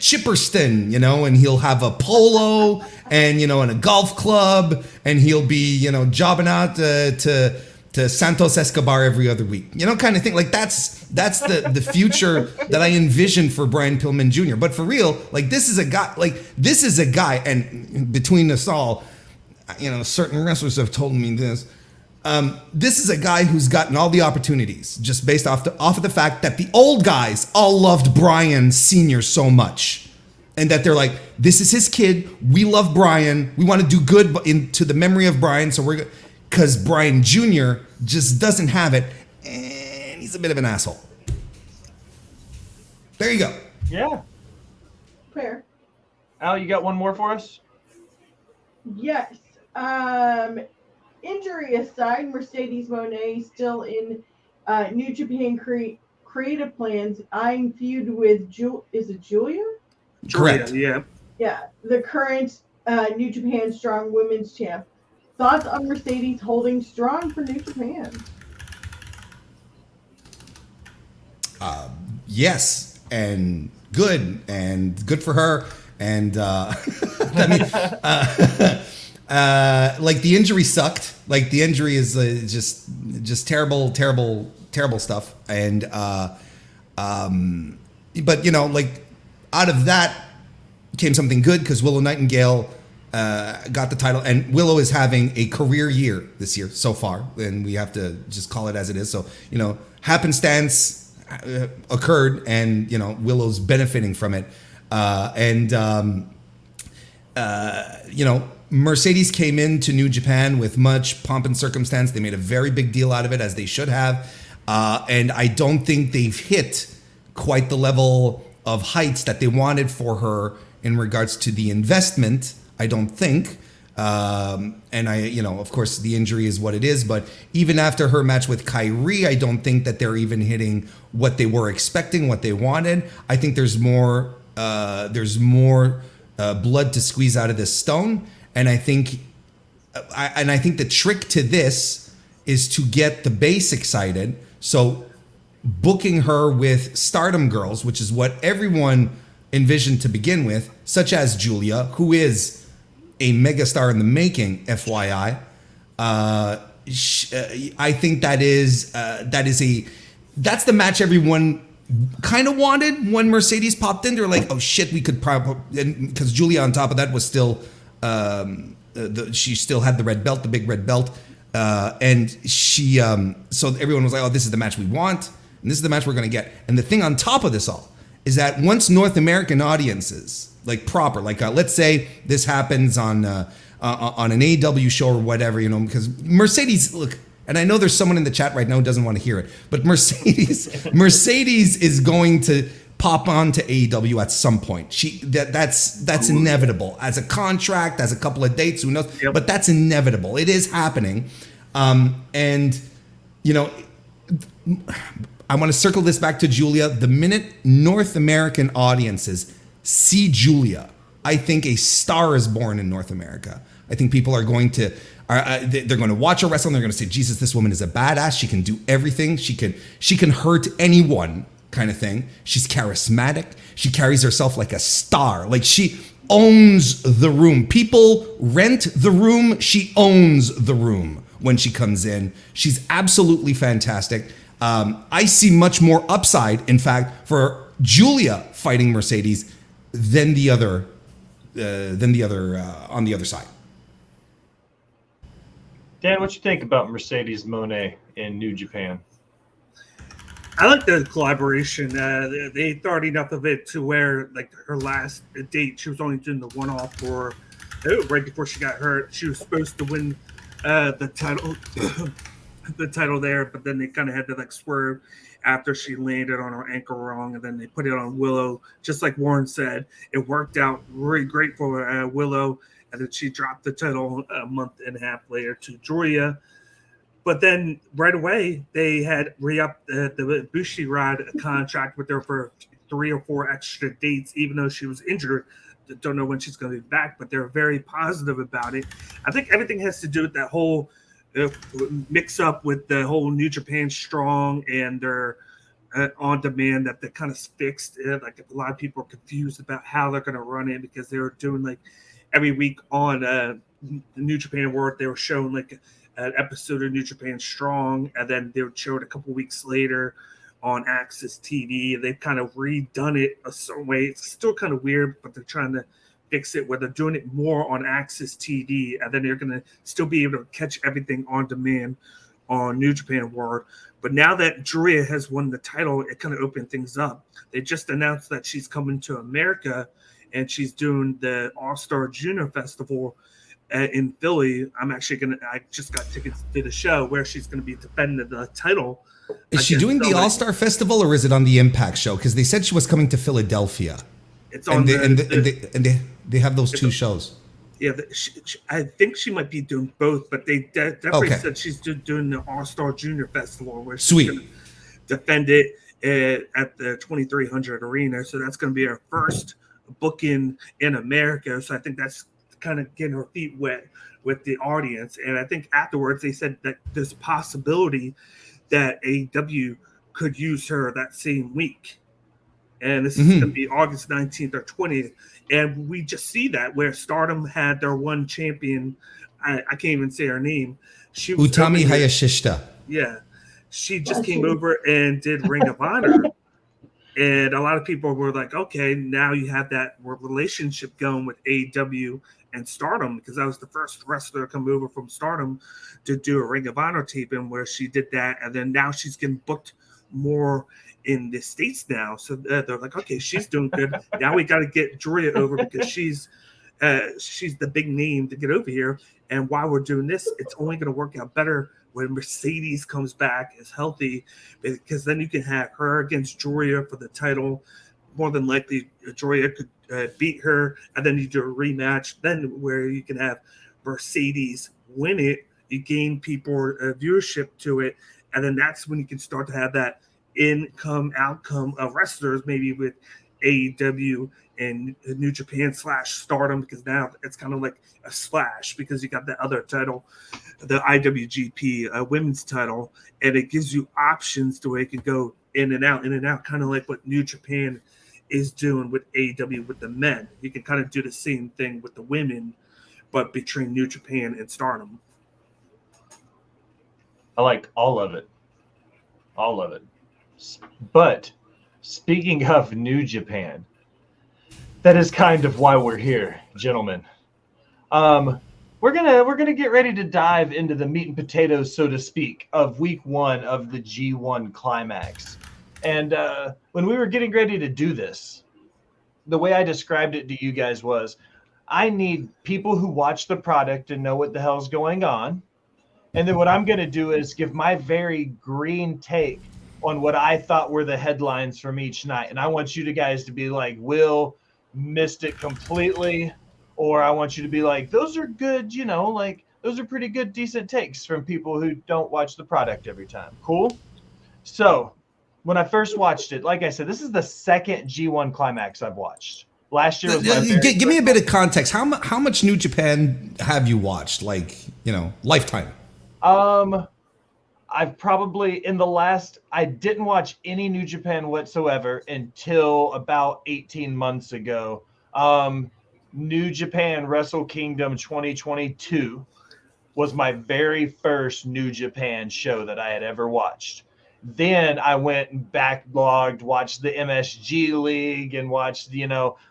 Chipperston, and he'll have a polo and and a golf club, and he'll be jobbing out to Santos Escobar every other week, kind of thing. Like that's the future that I envision for Brian Pillman Jr. But for real, this is a guy, and between us all, certain wrestlers have told me this. This is a guy who's gotten all the opportunities just based off of the fact that the old guys all loved Brian Sr. so much, and that they're like, this is his kid. We love Brian. We want to do good into the memory of Brian. So because Brian Jr. just doesn't have it, and he's a bit of an asshole. There you go. Yeah. Fair. Al, you got one more for us? Yes. Injury aside, Mercedes Moné still in New Japan creative plans, eyeing feud with is it Julia? Correct. Yeah. Yeah, the current New Japan Strong Women's Champ. Thoughts on Mercedes holding strong for New Japan? Yes, and good for her. And I mean, the injury sucked. Like the injury is just terrible stuff. And but out of that came something good, because Willow Nightingale got the title, and Willow is having a career year this year so far, and we have to just call it as it is. So happenstance occurred, and Willow's benefiting from it, Mercedes came into New Japan with much pomp and circumstance. They made a very big deal out of it, as they should have, and I don't think they've hit quite the level of heights that they wanted for her in regards to the investment. I don't think. And of course, the injury is what it is. But even after her match with Kyrie, I don't think that they're even hitting what they were expecting, what they wanted. I think there's more blood to squeeze out of this stone. And I think the trick to this is to get the base excited. So booking her with Stardom girls, which is what everyone envisioned to begin with, such as Julia, who is a megastar in the making, FYI. I think that's the match everyone kind of wanted when Mercedes popped in. They're like, oh shit, we could probably, because Julia on top of that was still, she still had the red belt, the big red belt. And she, so everyone was like, oh, this is the match we want, and this is the match we're going to get. And the thing on top of this all is that once North American audiences, let's say this happens on an AEW show or whatever, because Mercedes, look, and I know there's someone in the chat right now who doesn't want to hear it, but Mercedes is going to pop on to AEW at some point. That's inevitable, as a contract, as a couple of dates, who knows? Yep. But that's inevitable. It is happening, and I want to circle this back to Julia. The minute North American audiences see Julia, I think a star is born in North America. I think people are going to, they're going to watch her wrestle, and they're going to say, Jesus, this woman is a badass. She can do everything. She can hurt anyone, kind of thing. She's charismatic. She carries herself like a star. Like, she owns the room. People rent the room. She owns the room when she comes in. She's absolutely fantastic. I see much more upside, in fact, for Julia fighting Mercedes than the other on the other side. Dan, what you think about Mercedes Moné in New Japan? I like the collaboration. They thought enough of it to where, like, her last date, she was only doing the one-off for right before she got hurt. She was supposed to win the title, the title there, but then they kind of had to like swerve after she landed on her ankle wrong, and then they put it on Willow. Just like Warren said, it worked out really great for Willow, and then she dropped the title a month and a half later to Julia. But then right away, they had re-upped the Bushiroad contract with her for 3 or 4 extra dates, even though she was injured. Don't know when she's going to be back, but they're very positive about it. I think everything has to do with that whole mix up with the whole New Japan Strong and their on demand that they kind of fixed. Like a lot of people are confused about how they're going to run it because they were doing like every week on the New Japan World, they were showing like an episode of New Japan Strong, and then they would show it a couple weeks later on Access TV. They've kind of redone it a certain way. It's still kind of weird, but they're trying to fix it where they're doing it more on Access TV, and then they're going to still be able to catch everything on demand on New Japan World. But now that Julia has won the title, it kind of opened things up. They just announced that she's coming to America, and she's doing the All-Star Junior Festival in Philly. I just got tickets to the show where she's going to be defending the title. Is she doing the All-Star Festival, or is it on the Impact show? Because they said she was coming to Philadelphia. It's on they have those two shows. Yeah, I think she might be doing both, but they definitely said she's doing the All-Star Junior Festival where she's going to defend it at the 2300 Arena. So that's going to be her first booking in America. So I think that's kind of getting her feet wet with the audience. And I think afterwards they said that there's a possibility that AEW could use her that same week. And this is going to be August 19th or 20th. And we just see that where Stardom had their one champion. I can't even say her name. She was Utami Hayashishita. Yeah. She just came over and did Ring of Honor. And a lot of people were like, okay, now you have that relationship going with AEW and Stardom, because that was the first wrestler to come over from Stardom to do a Ring of Honor taping where she did that. And then now she's getting booked more in the States now. So they're like, okay, she's doing good. Now we got to get Julia over because she's the big name to get over here. And while we're doing this, it's only going to work out better when Mercedes comes back, is healthy, because then you can have her against Julia for the title. More than likely, Julia could beat her, and then you do a rematch. Then where you can have Mercedes win it, you gain people viewership to it, and then that's when you can start to have that outcome of wrestlers, maybe with AEW and New Japan / Stardom, because now it's kind of like a slash because you got the other title, the IWGP women's title, and it gives you options to where you can go in and out, kind of like what New Japan is doing with AEW with the men. You can kind of do the same thing with the women, but between New Japan and Stardom. I like all of it. All of it. But speaking of New Japan, that is kind of why we're here, gentlemen. We're gonna get ready to dive into the meat and potatoes, so to speak, of week 1 of the G1 Climax. And when we were getting ready to do this, the way I described it to you guys was, I need people who watch the product and know what the hell's going on. And then what I'm going to do is give my very green take on what I thought were the headlines from each night. And I want you guys to be like, Will missed it completely. Or I want you to be like, those are good, like those are pretty good, decent takes from people who don't watch the product every time. Cool? So when I first watched it, like I said, this is the second G1 Climax I've watched. Last year was my very Give me a bit of context. How much New Japan have you watched? Like, lifetime. I've probably I didn't watch any New Japan whatsoever until about 18 months ago. New Japan Wrestle Kingdom 2022 was my very first New Japan show that I had ever watched. Then I went and backlogged, watched the MSG League and watched,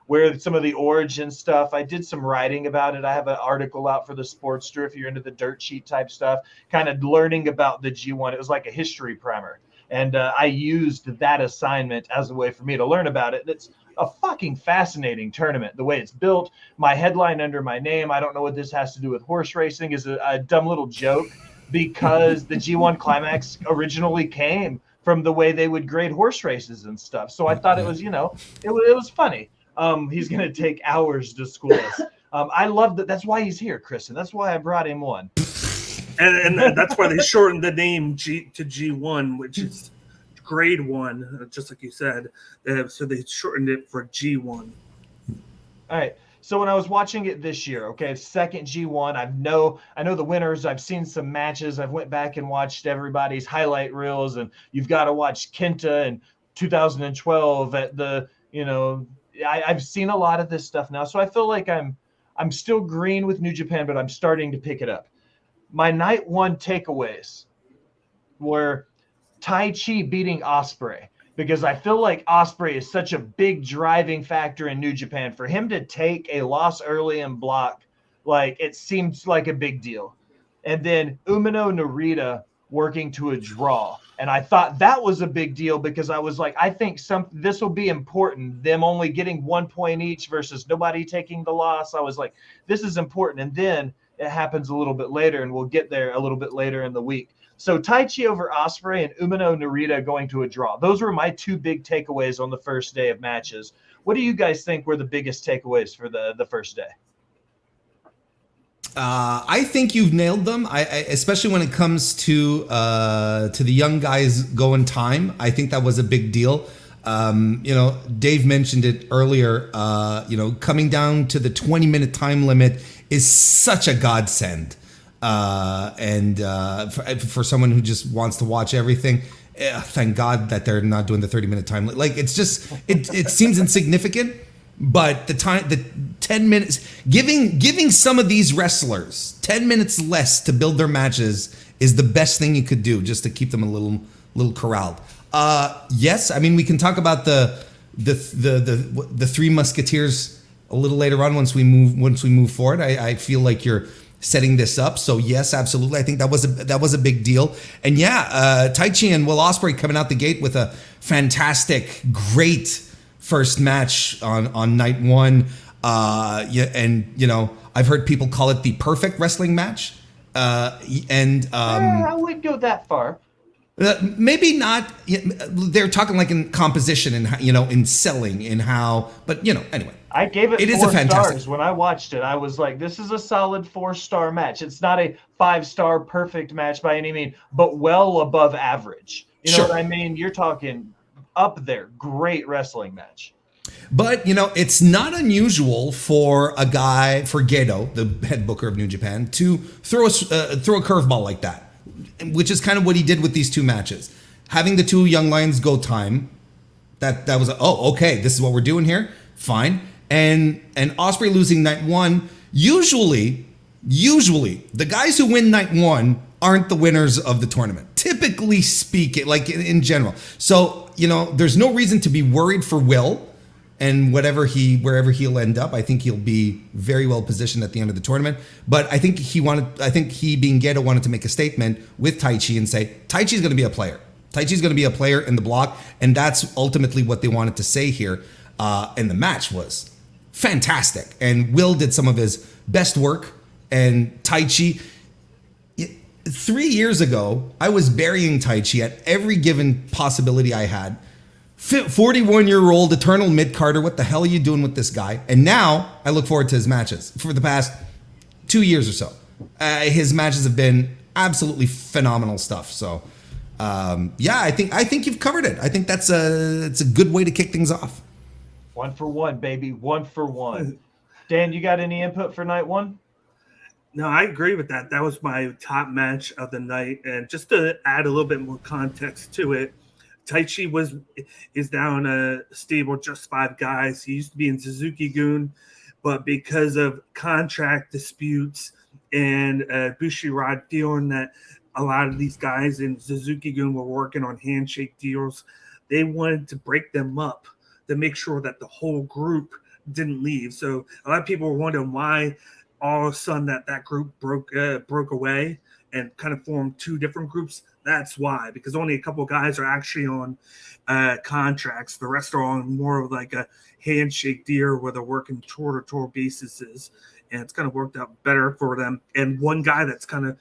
where some of the origin stuff. I did some writing about it. I have an article out for the Sportster if you're into the dirt sheet type stuff, kind of learning about the G1. It was like a history primer. And I used that assignment as a way for me to learn about it. It's a fucking fascinating tournament. The way it's built, my headline under my name, I don't know what this has to do with horse racing, is a dumb little joke because the G1 Climax originally came from the way they would grade horse races and stuff. So I thought it was, it was funny. He's going to take hours to school us. I love that. That's why he's here, Kristen. That's why I brought him on. And that's why they shortened the name to G1, which is grade 1, just like you said. So they shortened it for G1. All right. So when I was watching it this year, okay, second G1, I know the winners. I've seen some matches. I've went back and watched everybody's highlight reels, and you've got to watch Kenta in 2012 at the, I've seen a lot of this stuff now. So I feel like I'm still green with New Japan, but I'm starting to pick it up. My night one takeaways were Taichi beating Ospreay, because I feel like Ospreay is such a big driving factor in New Japan. For him to take a loss early and block, like, it seems like a big deal. And then Umino Narita working to a draw. And I thought that was a big deal because I was like, I think this will be important. Them only getting 1 point each versus nobody taking the loss. I was like, this is important. And then it happens a little bit later, and we'll get there a little bit later in the week. So Taichi over Ospreay and Umino Narita going to a draw. Those were my two big takeaways on the first day of matches. What do you guys think were the biggest takeaways for the first day? I think you've nailed them. I especially when it comes to the young guys going time. I think that was a big deal. Dave mentioned it earlier. Coming down to the 20-minute time limit is such a godsend. For someone who just wants to watch everything, thank God that they're not doing the 30-minute time. Like, it's just, it seems insignificant, but the 10 minutes, giving some of these wrestlers 10 minutes less to build their matches is the best thing you could do, just to keep them a little corralled. Yes, I mean, we can talk about the Three Musketeers a little later on once we move forward. I feel like you're setting this up, so yes, absolutely. I think that was a big deal. And yeah, Taichi and Will Ospreay coming out the gate with a fantastic, great first match on night one. I've heard people call it the perfect wrestling match. I wouldn't go that far. Maybe not. They're talking like in composition and in selling and how. But anyway. I gave it 4 is a fantastic stars when I watched it. I was like, this is a solid 4-star match. It's not a 5-star perfect match by any means, but well above average. You know what I mean? You're talking up there. Great wrestling match. But, it's not unusual for a guy, for Gedo, the head booker of New Japan, to throw a curveball like that, which is kind of what he did with these two matches. Having the two young lions go time, that was, okay, this is what we're doing here. Fine. And Ospreay losing night one, usually the guys who win night one aren't the winners of the tournament, typically speaking, like in general. So, there's no reason to be worried for Will and wherever he'll end up. I think he'll be very well positioned at the end of the tournament. But I think he being Gedo wanted to make a statement with Taichi and say, Taichi's going to be a player. Taichi's going to be a player in the block. And that's ultimately what they wanted to say here. And the match was fantastic. And Will did some of his best work. And Taichi, 3 years ago, I was burying Taichi at every given possibility I had. 41-year-old eternal mid-carder, what the hell are you doing with this guy? And now I look forward to his matches. For the past 2 years or so, his matches have been absolutely phenomenal stuff. So, I think you've covered it. I think it's a good way to kick things off. 1 for 1, baby. 1 for 1. Dan, you got any input for night one? No, I agree with that. That was my top match of the night. And just to add a little bit more context to it, Taichi is now in a stable, just 5 guys. He used to be in Suzuki-gun, but because of contract disputes and Bushiroad feeling that a lot of these guys in Suzuki-gun were working on handshake deals. They wanted to break them up to make sure that the whole group didn't leave. So a lot of people were wondering why all of a sudden that group broke away and kind of formed two different groups. That's why, because only a couple of guys are actually on contracts. The rest are on more of like a handshake deal where they're working tour-to-tour basis, and it's kind of worked out better for them. And one guy that's kind of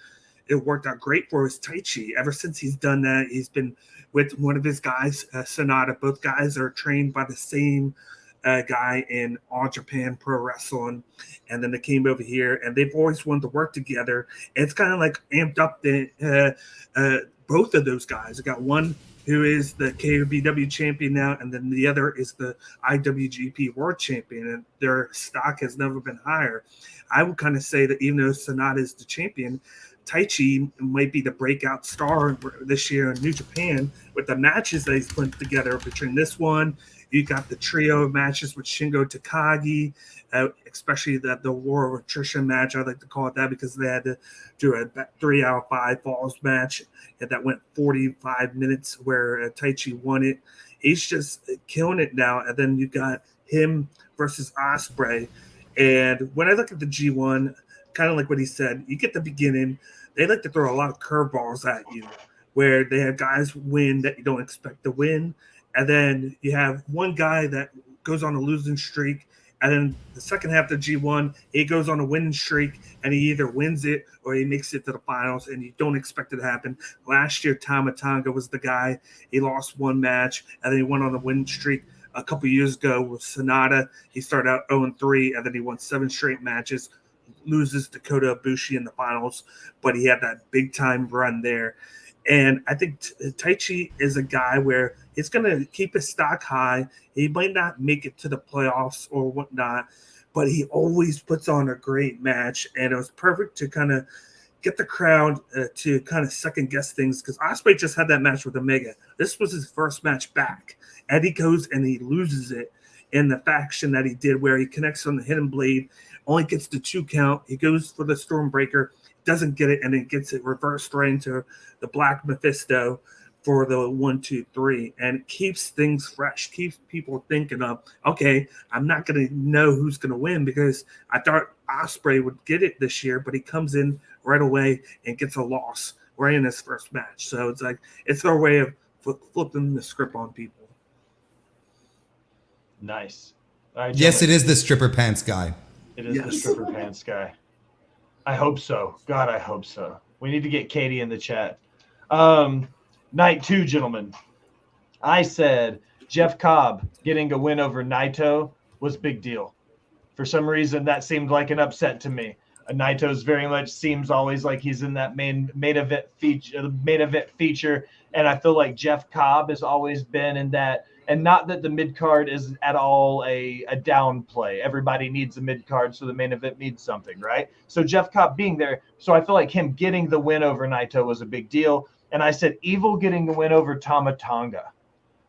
it worked out great for is Taichi. Ever since he's done that, he's been with one of his guys, Sonata. Both guys are trained by the same guy in All Japan Pro Wrestling, and then they came over here, and they've always wanted to work together. And it's kind of like amped up both of those guys. I got one who is the KOBW champion now, and then the other is the IWGP World Champion, and their stock has never been higher. I would kind of say that even though Sonata is the champion, Taichi might be the breakout star this year in New Japan with the matches that he's put together between this one. You got the trio of matches with Shingo Takagi, especially the War of Attrition match. I like to call it that because they had to do a 3 out of 5 falls match that went 45 minutes where Taichi won it. He's just killing it now. And then you got him versus Ospreay. And when I look at the G1, kind of like what he said, you get the beginning, they like to throw a lot of curveballs at you where they have guys win that you don't expect to win. And then you have one guy that goes on a losing streak. And then the second half of the G1, he goes on a winning streak, and he either wins it or he makes it to the finals, and you don't expect it to happen. Last year, Tama Tonga was the guy. He lost one match, and then he went on a winning streak. A couple years ago with Sonata, he started out 0-3, and then he won 7 straight matches, loses to Kota Ibushi in the finals, but he had that big-time run there. And I think Taichi is a guy where he's going to keep his stock high. He might not make it to the playoffs or whatnot, but he always puts on a great match. And it was perfect to kind of get the crowd to kind of second-guess things because Ospreay just had that match with Omega. This was his first match back. And he goes and he loses it in the faction that he did where he connects on the Hidden Blade, only gets the 2 count. He goes for the Stormbreaker, doesn't get it, and then gets it reversed right into the Black Mephisto for the 1-2-3, and it keeps things fresh, keeps people thinking of, okay, I'm not going to know who's going to win because I thought Ospreay would get it this year, but he comes in right away and gets a loss right in his first match. So it's like it's their way of flipping the script on people. Nice. All right, yes, it is the stripper pants guy. It is the stripper pants guy. I hope so. God, I hope so. We need to get Katie in the chat. Night 2, gentlemen. I said Jeff Cobb getting a win over Naito was big deal. For some reason, that seemed like an upset to me. Naito's very much seems always like he's in that main event feature, and I feel like Jeff Cobb has always been in that. And not that the mid card is at all a downplay. Everybody needs a mid card, so the main event means something, right? So Jeff Cobb being there, so I feel like him getting the win over Naito was a big deal. And I said Evil getting the win over Tama Tonga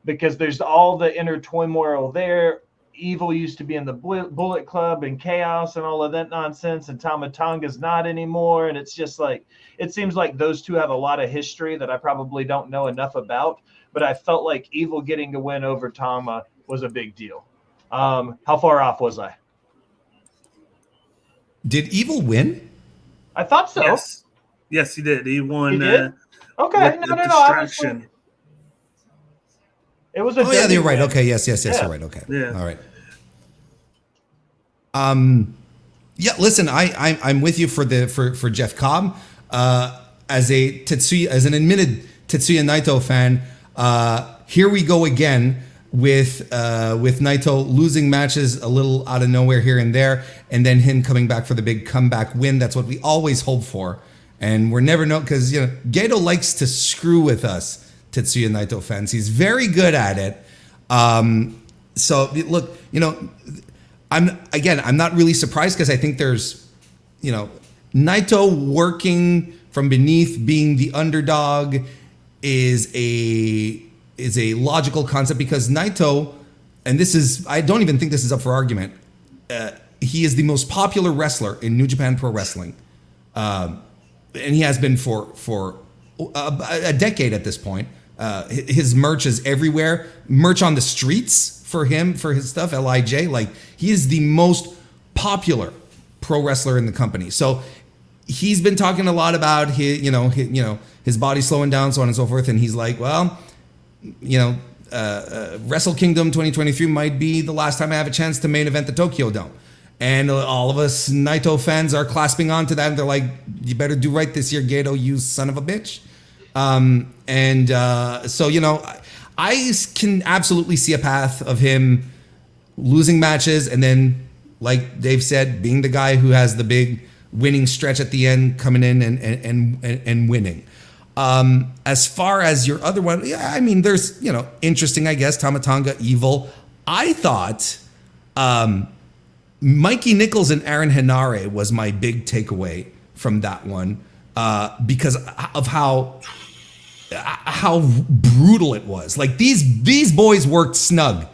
because there's all the inner turmoil there. Evil used to be in the Bullet Club and Chaos and all of that nonsense, and Tama Tonga's not anymore. And it's just like it seems like those two have a lot of history that I probably don't know enough about. But I felt like Evil getting a win over Tama was a big deal. How far off was I? Did Evil win? I thought so. Yes, he did. He won. He did? Okay. No. Distraction. It was a. Oh yeah, you're right. Okay. Yes. You're right. Okay. Yeah. All right. Yeah. Listen, I'm with you for Jeff Cobb. As an admitted Tetsuya Naito fan. Here we go again with Naito losing matches a little out of nowhere here and there, and then him coming back for the big comeback win. That's what we always hope for, and we're never know because Gedo likes to screw with us, Tetsuya Naito fans. He's very good at it. So look, I'm not really surprised because I think there's, Naito working from beneath, being the underdog. Is a logical concept because Naito, and I don't even think this is up for argument. He is the most popular wrestler in New Japan Pro Wrestling, and he has been for a decade at this point. His merch is everywhere. Merch on the streets for him, for his stuff, LIJ. Like, he is the most popular pro wrestler in the company. So he's been talking a lot about his body slowing down, so on and so forth. And he's like, well, Wrestle Kingdom 2023 might be the last time I have a chance to main event the Tokyo Dome. And all of us Naito fans are clasping on to that. And they're like, you better do right this year, Gato, you son of a bitch. So, I can absolutely see a path of him losing matches and then, like Dave said, being the guy who has the big winning stretch at the end, coming in and winning. As far as your other one, yeah, I mean, there's, interesting, I guess, Tama Tonga, Evil. I thought Mikey Nichols and Aaron Henare was my big takeaway from that one because of how brutal it was. Like, these boys worked snug,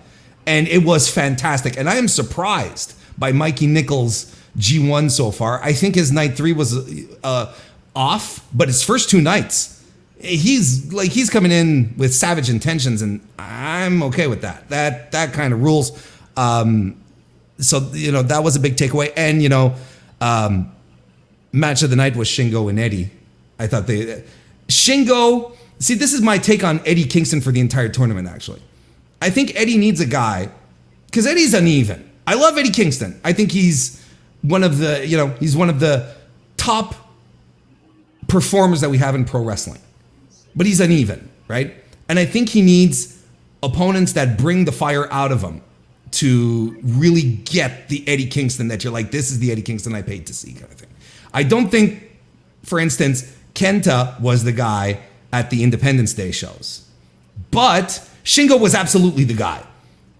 and it was fantastic. And I am surprised by Mikey Nichols' G1 so far. I think his night 3 was off, but his first 2 nights, he's coming in with savage intentions, and I'm okay with that. That kind of rules. So that was a big takeaway. And match of the night was Shingo and Eddie. I thought Shingo. See, this is my take on Eddie Kingston for the entire tournament, actually. I think Eddie needs a guy, because Eddie's uneven. I love Eddie Kingston. I think he's one of the top performers that we have in pro wrestling. But he's uneven, right? And I think he needs opponents that bring the fire out of him to really get the Eddie Kingston that you're like, this is the Eddie Kingston I paid to see, kind of thing. I don't think, for instance, Kenta was the guy at the Independence Day shows. But Shingo was absolutely the guy.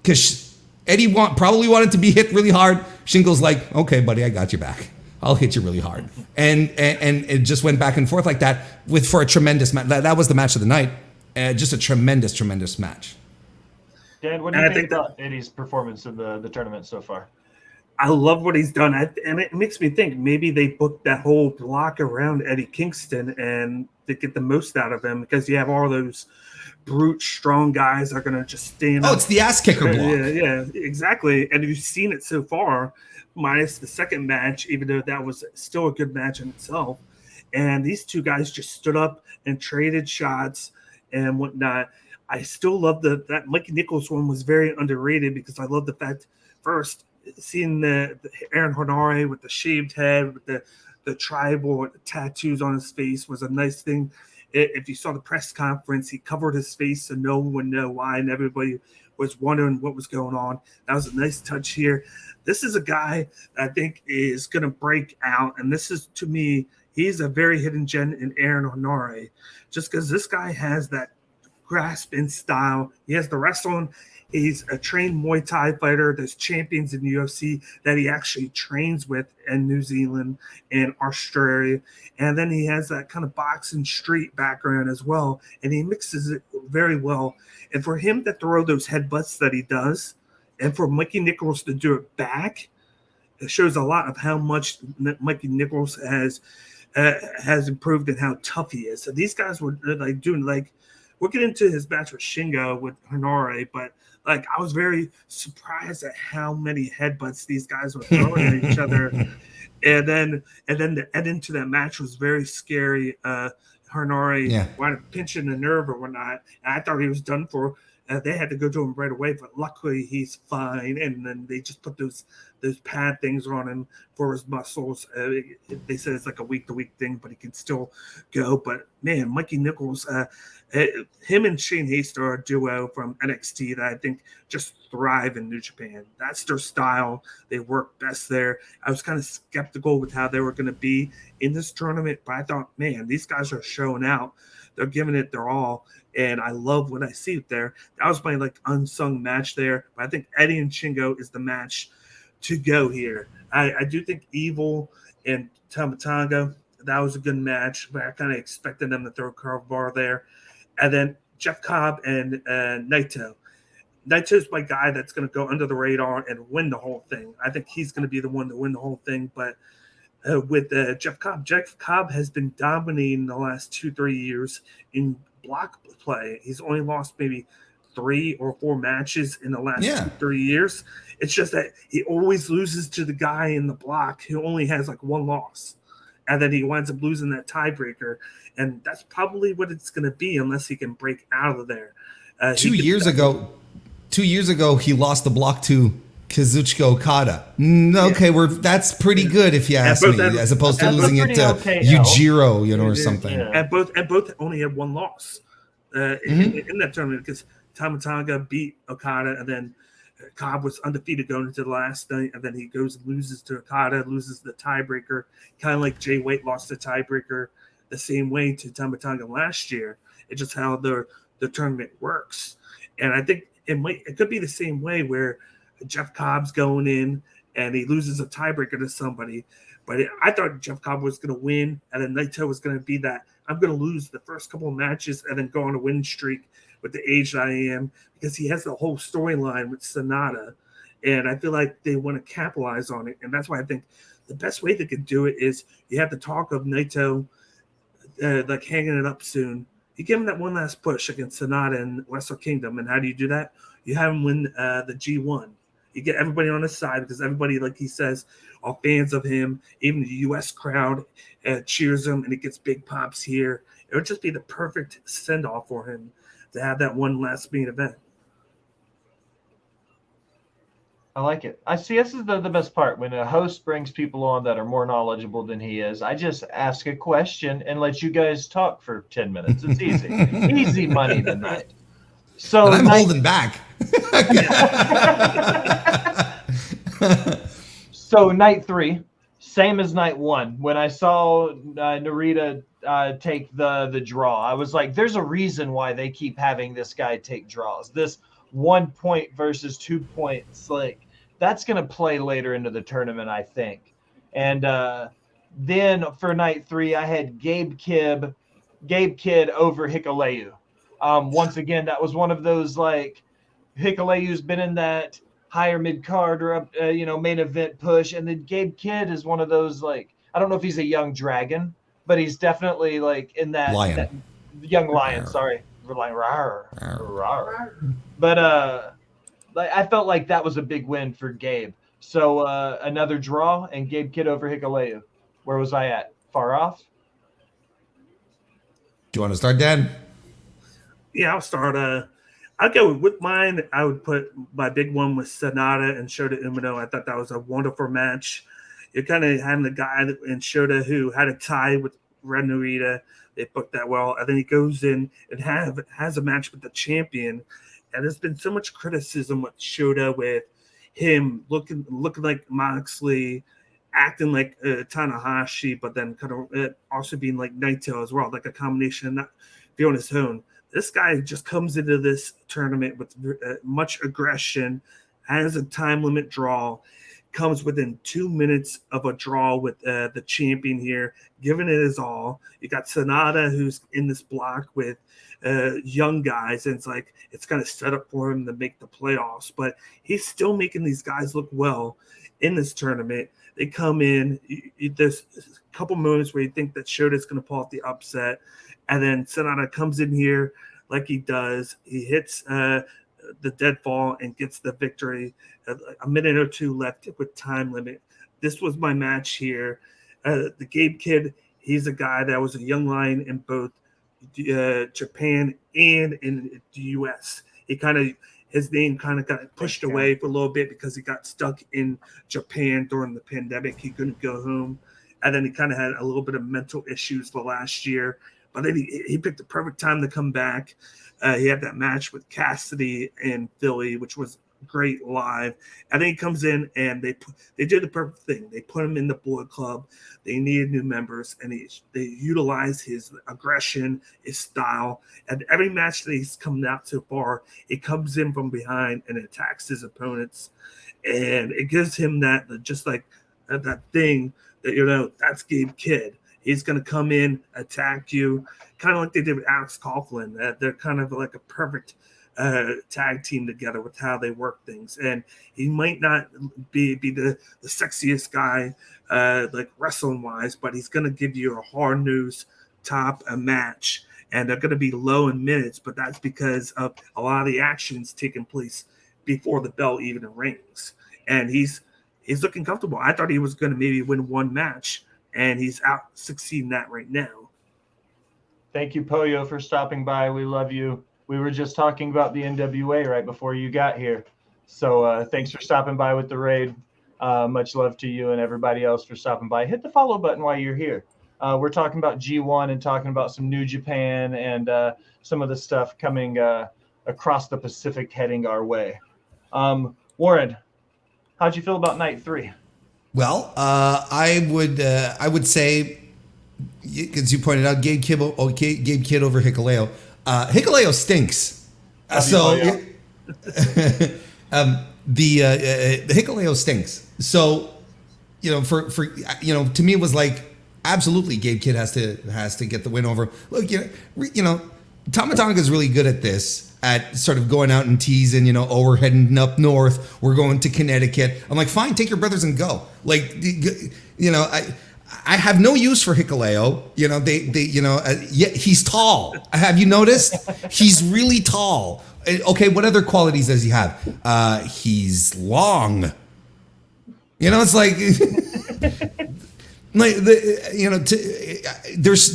Because Eddie probably wanted to be hit really hard. Shingo's like, okay, buddy, I got your back. I'll hit you really hard. And it just went back and forth like that for a tremendous match. That was the match of the night. Just a tremendous, tremendous match. Dan, what do you think about Eddie's performance in the tournament so far? I love what he's done. And it makes me think maybe they booked that whole block around Eddie Kingston and to get the most out of him, because you have all those brute, strong guys are going to just stand up. Oh, it's the ass kicker block. Yeah, exactly. And you've seen it so far, minus the second match, even though that was still a good match in itself. And these two guys just stood up and traded shots and whatnot. I still love that Mikey Nichols one was very underrated, because I love the fact, first, seeing the Aaron Henare with the shaved head, with the tribal tattoos on his face was a nice thing. If you saw the press conference, he covered his face so no one would know why, and everybody was wondering what was going on. That was a nice touch here. This is a guy I think is going to break out, and this is, to me, he's a very hidden gem in Aaron Henare, just because this guy has that grasp and style. He has the wrestling. He's a trained Muay Thai fighter. There's champions in the UFC that he actually trains with in New Zealand and Australia. And then he has that kind of boxing street background as well. And he mixes it very well. And for him to throw those headbutts that he does, and for Mikey Nichols to do it back, it shows a lot of how much Mikey Nichols has improved and how tough he is. So these guys were we'll get into his match with Shingo with Henare, but I was very surprised at how many headbutts these guys were throwing at each other. And then the end into that match was very scary. Henare wound up pinching the nerve or whatnot. And I thought he was done for. They had to go to him right away, but luckily he's fine. And then they just put those pad things on him for his muscles. They said it's like a week-to-week thing, but he can still go. But man, Mikey Nichols, him and Shane Haste are a duo from NXT that I think just thrive in New Japan. That's their style. They work best there. I was kind of skeptical with how they were going to be in this tournament, but I thought, man, these guys are showing out. They're giving it their all, and I love what I see there. That was my unsung match there. But I think Eddie and Shingo is the match to go here. I do think Evil and Tama Tonga, that was a good match, but I kind of expected them to throw a curveball there. And then Jeff Cobb and Naito. Naito's my guy that's going to go under the radar and win the whole thing. I think he's going to be the one to win the whole thing, but with Jeff Cobb. Jeff Cobb has been dominating the last 2-3 years in block play. He's only lost maybe 3 or 4 matches in the last 2-3 years. It's just that he always loses to the guy in the block who only has like 1 loss. And then he winds up losing that tiebreaker. And that's probably what it's going to be unless he can break out of there. 2 years ago, he lost the block to Kazuchika Okada. Okay, that's pretty good if you ask me, as opposed to losing it to Yujiro, or something. Yeah. And both only had 1 loss in that tournament because Tamatanga beat Okada, and then Cobb was undefeated going into the last night, and then he goes and loses to Okada, loses the tiebreaker, kind of like Jay White lost the tiebreaker the same way to Tamatanga last year. It's just how the tournament works. And I think it could be the same way where Jeff Cobb's going in and he loses a tiebreaker to somebody. But I thought Jeff Cobb was going to win, and then Naito was going to be that I'm going to lose the first couple of matches and then go on a win streak with the age that I am, because he has the whole storyline with Sonata. And I feel like they want to capitalize on it. And that's why I think the best way they could do it is you have the talk of Naito like hanging it up soon. You give him that one last push against Sonata and Wrestle Kingdom. And how do you do that? You have him win the G1. You get everybody on his side because everybody, like he says, are fans of him. Even the U.S. crowd cheers him, and it gets big pops here. It would just be the perfect send-off for him to have that one last main event. I like it. I see this is the best part. When a host brings people on that are more knowledgeable than he is, I just ask a question and let you guys talk for 10 minutes. It's easy. Easy money tonight. So and I'm holding back. So night 3, same as night 1. When I saw Narita take the draw, I was like, there's a reason why they keep having this guy take draws. This 1 point versus 2 points, like that's going to play later into the tournament, I think. And then for night 3, I had Gabe Kidd over Hikuleu. Once again, that was one of those, like, Hikuleu's been in that higher mid card or up, main event push, and then Gabe Kidd is one of those, like, I don't know if he's a young dragon, but he's definitely like in that, that young lion. Sorry, but like I felt like that was a big win for Gabe. So another draw and Gabe Kidd over Hikuleu. Where was I at? Far off? Do you want to start, Dan? Yeah, I'll start. I'll go with mine. I would put my big one with Sonata and Shota Umino. I thought that was a wonderful match. You're kind of having the guy in Shota who had a tie with Red Narita. They booked that well. And then he goes in and has a match with the champion. And there's been so much criticism with Shota, with him looking like Moxley, acting like Tanahashi, but then kind of also being like Naito as well, like a combination, not be on his own. This guy just comes into this tournament with much aggression, has a time limit draw, comes within 2 minutes of a draw with the champion here, giving it his all. You got Sonata, who's in this block with young guys, and it's kind of set up for him to make the playoffs, but he's still making these guys look well in this tournament. They come in, there's a couple moments where you think that Shota's going to pull off the upset, and then Sonata comes in here like he does. He hits the deadfall and gets the victory. A minute or 2 left with time limit. This was my match here. The Gabe Kidd, he's a guy that was a young lion in both Japan and in the U.S. His name kind of got pushed away for a little bit because he got stuck in Japan during the pandemic. He couldn't go home. And then he kind of had a little bit of mental issues for last year. But then he picked the perfect time to come back. He had that match with Cassidy in Philly, which was great live. And then he comes in and they did the perfect thing. They put him in the Bullet Club. They needed new members, and they utilized his aggression, his style. And every match that he's come out so far, he comes in from behind and attacks his opponents. And it gives him that, just like that thing that, that's Gabe Kidd. He's going to come in, attack you, kind of like they did with Alex Coughlin. They're kind of like a perfect tag team together with how they work things. And he might not be the sexiest guy like wrestling wise, but he's going to give you a hard news top a match, and they're going to be low in minutes, but that's because of a lot of the actions taking place before the bell even rings. And he's looking comfortable. I thought he was going to maybe win one match, and he's out succeeding that right now. Thank you, Poyo, for stopping by. We love you. We were just talking about the NWA right before you got here. So thanks for stopping by with the raid. Much love to you and everybody else for stopping by. Hit the follow button while you're here. We're talking about G1 and talking about some New Japan and some of the stuff coming across the Pacific heading our way. Warren, how'd you feel about night 3? Well, I would say, because you pointed out Gabe Kidd over Hikuleo. Hikuleo stinks. The Hikuleo stinks. So, for to me it was like, absolutely, Gabe Kidd has to get the win over. Look, Tama Tonga is really good at this, at sort of going out and teasing, we're heading up north, we're going to Connecticut. I'm like, fine, take your brothers and go. Like, I have no use for Hikuleo. He's tall. Have you noticed? He's really tall. Okay, what other qualities does he have? He's long. It's like,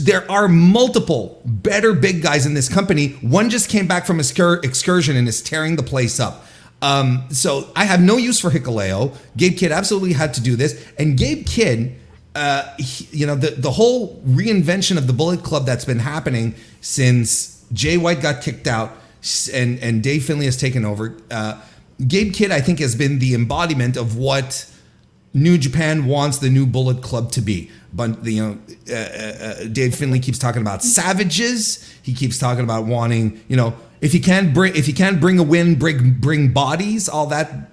there are multiple better big guys in this company. One just came back from excursion and is tearing the place up. So I have no use for Hikuleo. Gabe Kidd absolutely had to do this, and Gabe Kidd. The whole reinvention of the Bullet Club that's been happening since Jay White got kicked out and Dave Finlay has taken over. Gabe Kidd, I think, has been the embodiment of what New Japan wants the new Bullet Club to be. But Dave Finlay keeps talking about savages. He keeps talking about wanting, if you can't bring a win, bring bodies, all that.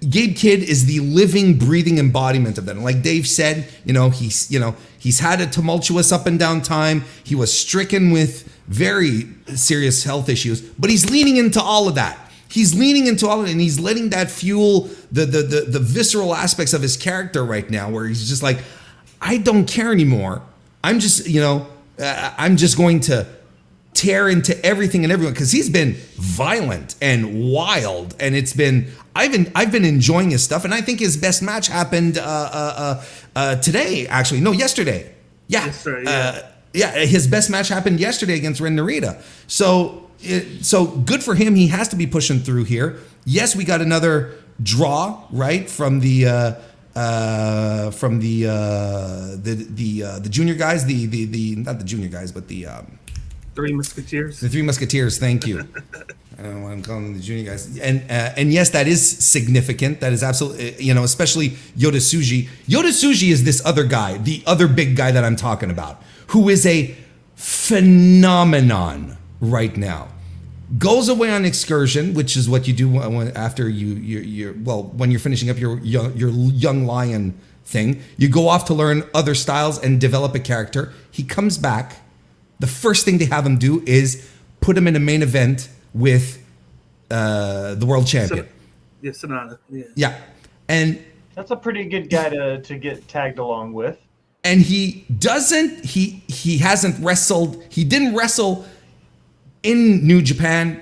Gabe Kidd is the living, breathing embodiment of that. And like Dave said, he's had a tumultuous up and down time. He was stricken with very serious health issues, but he's leaning into all of that. He's leaning into all of it, and he's letting that fuel the visceral aspects of his character right now, where he's just like, I don't care anymore. I'm just going to tear into everything and everyone, because he's been violent and wild, and I've been enjoying his stuff, and I think his best match happened today, actually. No, yesterday. Yeah. His best match happened yesterday against Ren Narita. So good for him. He has to be pushing through here. Yes, we got another draw, right, from the junior guys, the not the junior guys, but the Three Musketeers. The Three Musketeers, thank you. I don't know why I'm calling them the junior guys. And yes, that is significant. That is absolutely, especially Yota Tsuji. Yota Tsuji is this other guy, the other big guy that I'm talking about, who is a phenomenon right now. Goes away on excursion, which is what you do after when you're finishing up your young lion thing. You go off to learn other styles and develop a character. He comes back. The first thing they have him do is put him in a main event with the world champion. Sonata. Yeah. And that's a pretty good guy to get tagged along with. And he hasn't wrestled. He didn't wrestle in New Japan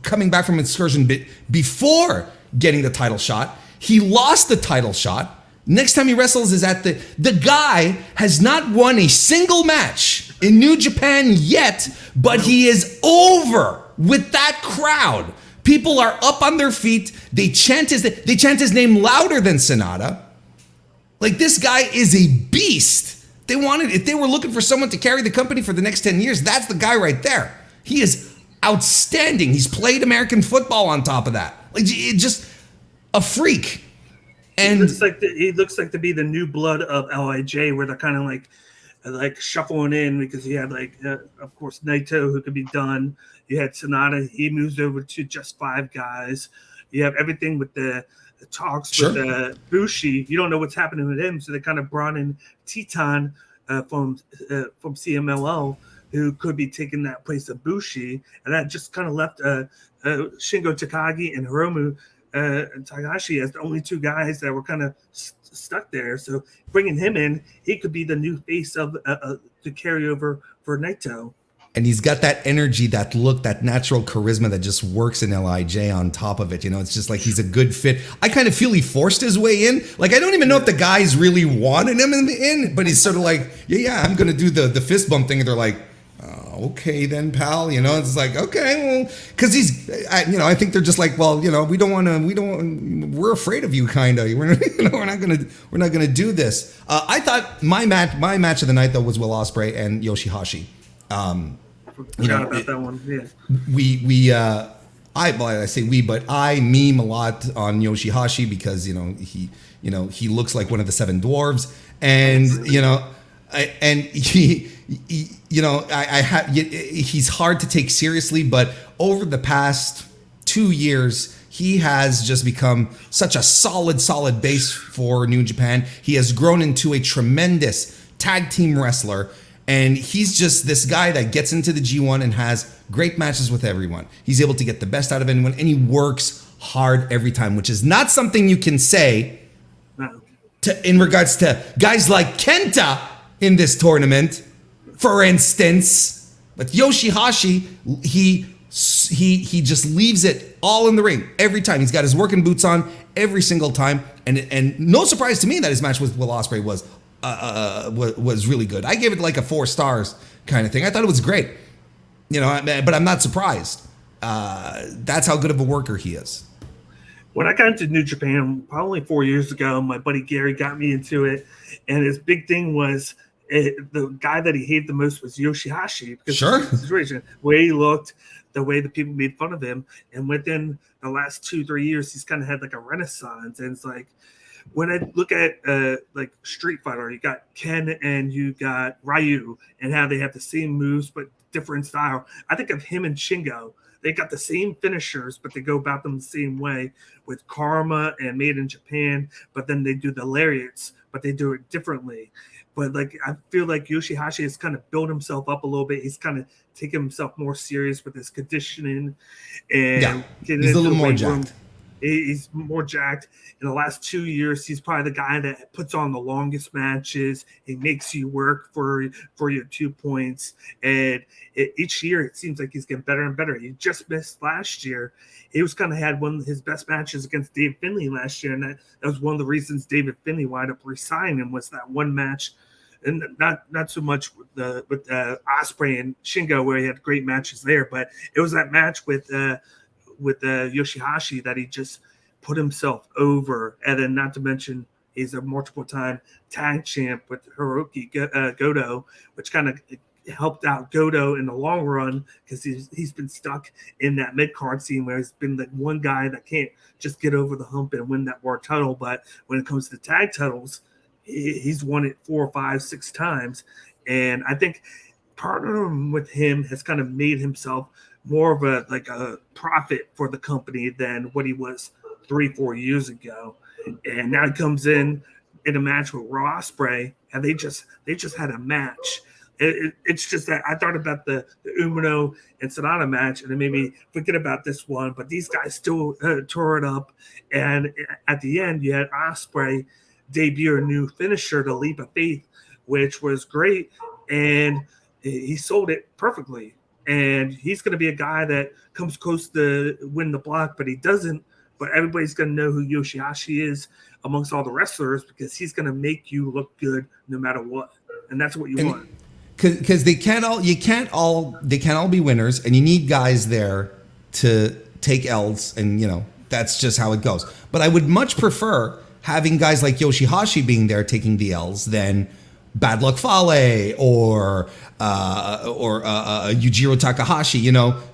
coming back from excursion before getting the title shot. He lost the title shot. Next time he wrestles is at the guy has not won a single match in New Japan yet, but he is over with that crowd. People are up on their feet. They chant his name louder than Sonata. Like, this guy is a beast. If they were looking for someone to carry the company for the next 10 years, that's the guy right there. He is outstanding. He's played American football on top of that. Like, just a freak. And he looks like to be the new blood of LIJ, where they're kind of like shuffling in, because he had of course, Naito, who could be done. You had Sonata. He moves over to just 5 guys. You have everything with the talks with Bushi. You don't know what's happening with him, so they kind of brought in Titan from CMLL who could be taking that place of Bushi, and that just kind of left Shingo Takagi and Hiromu Takahashi as the only two guys that were kind of stuck there. So bringing him in, he could be the new face of the carryover for Naito. And he's got that energy, that look, that natural charisma that just works in LIJ on top of it. You know, it's just like he's a good fit. I kind of feel he forced his way in. Like, I don't even know if the guys really wanted him in, but he's sort of like, yeah, I'm going to do the fist bump thing. And they're like, okay, then, pal. You know, it's like, okay, well, because I think they're just like, well, you know, we're afraid of you, kind of. We're not gonna do this. I thought my match of the night though was Will Ospreay and Yoshihashi. Forgot about that one. Yeah. I say we, but I meme a lot on Yoshihashi because he looks like one of the seven dwarves, and he's hard to take seriously, but over the past 2 years, he has just become such a solid base for New Japan. He has grown into a tremendous tag team wrestler. And he's just this guy that gets into the G1 and has great matches with everyone. He's able to get the best out of anyone, and he works hard every time, which is not something you can say in regards to guys like Kenta in this tournament, for instance. But Yoshihashi, he just leaves it all in the ring every time. He's got his working boots on every single time, and no surprise to me that his match with Will Ospreay was really good. I gave it like a 4 stars kind of thing. I thought it was great, but I'm not surprised. That's how good of a worker he is. When I got into New Japan probably 4 years ago, my buddy Gary got me into it, and his big thing was the guy that he hated the most was Yoshihashi, because of the situation, the way he looked, the way the people made fun of him, and within the last 2-3 years, he's kind of had like a renaissance. And it's like, when I look at like Street Fighter, you got Ken and you got Ryu, and how they have the same moves but different style. I think of him and Shingo. They got the same finishers, but they go about them the same way with Karma and Made in Japan. But then they do the lariats, but they do it differently. But like, I feel like Yoshihashi has kind of built himself up a little bit. He's kind of taken himself more serious with his conditioning, and he's a little more jacked. He's more jacked. In the last 2 years, he's probably the guy that puts on the longest matches. He makes you work for your 2 points. And each year, it seems like he's getting better and better. He just missed last year. He was kind of had one of his best matches against Dave Finlay last year. And that was one of the reasons David Finlay wound up resigning, was that one match. And not so much with Ospreay and Shingo, where he had great matches there, but it was that match with Yoshihashi that he just put himself over. And then, not to mention, he's a multiple-time tag champ with Hiroki Goto, which kind of helped out Goto in the long run, because he's been stuck in that mid-card scene where he's been the one guy that can't just get over the hump and win that world title. But when it comes to tag titles, he's won it 4, 5, 6 times. And I think partnering with him has kind of made himself more of a profit for the company than what he was 3-4 years ago. And now he comes in a match with Ospreay, and they just had a match. It's just that I thought about the Umino and Sonata match, and then maybe forget about this one, but these guys still tore it up. And at the end, you had Ospreay debut a new finisher, the Leap of Faith, which was great, and he sold it perfectly. And he's going to be a guy that comes close to win the block, but he doesn't. But everybody's going to know who Yoshihashi is amongst all the wrestlers, because he's going to make you look good no matter what. And that's what you want. Because they can't all be winners, and you need guys there to take L's, and that's just how it goes. But I would much prefer having guys like Yoshihashi being there taking the L's than Bad Luck Fale or Yujiro Takahashi,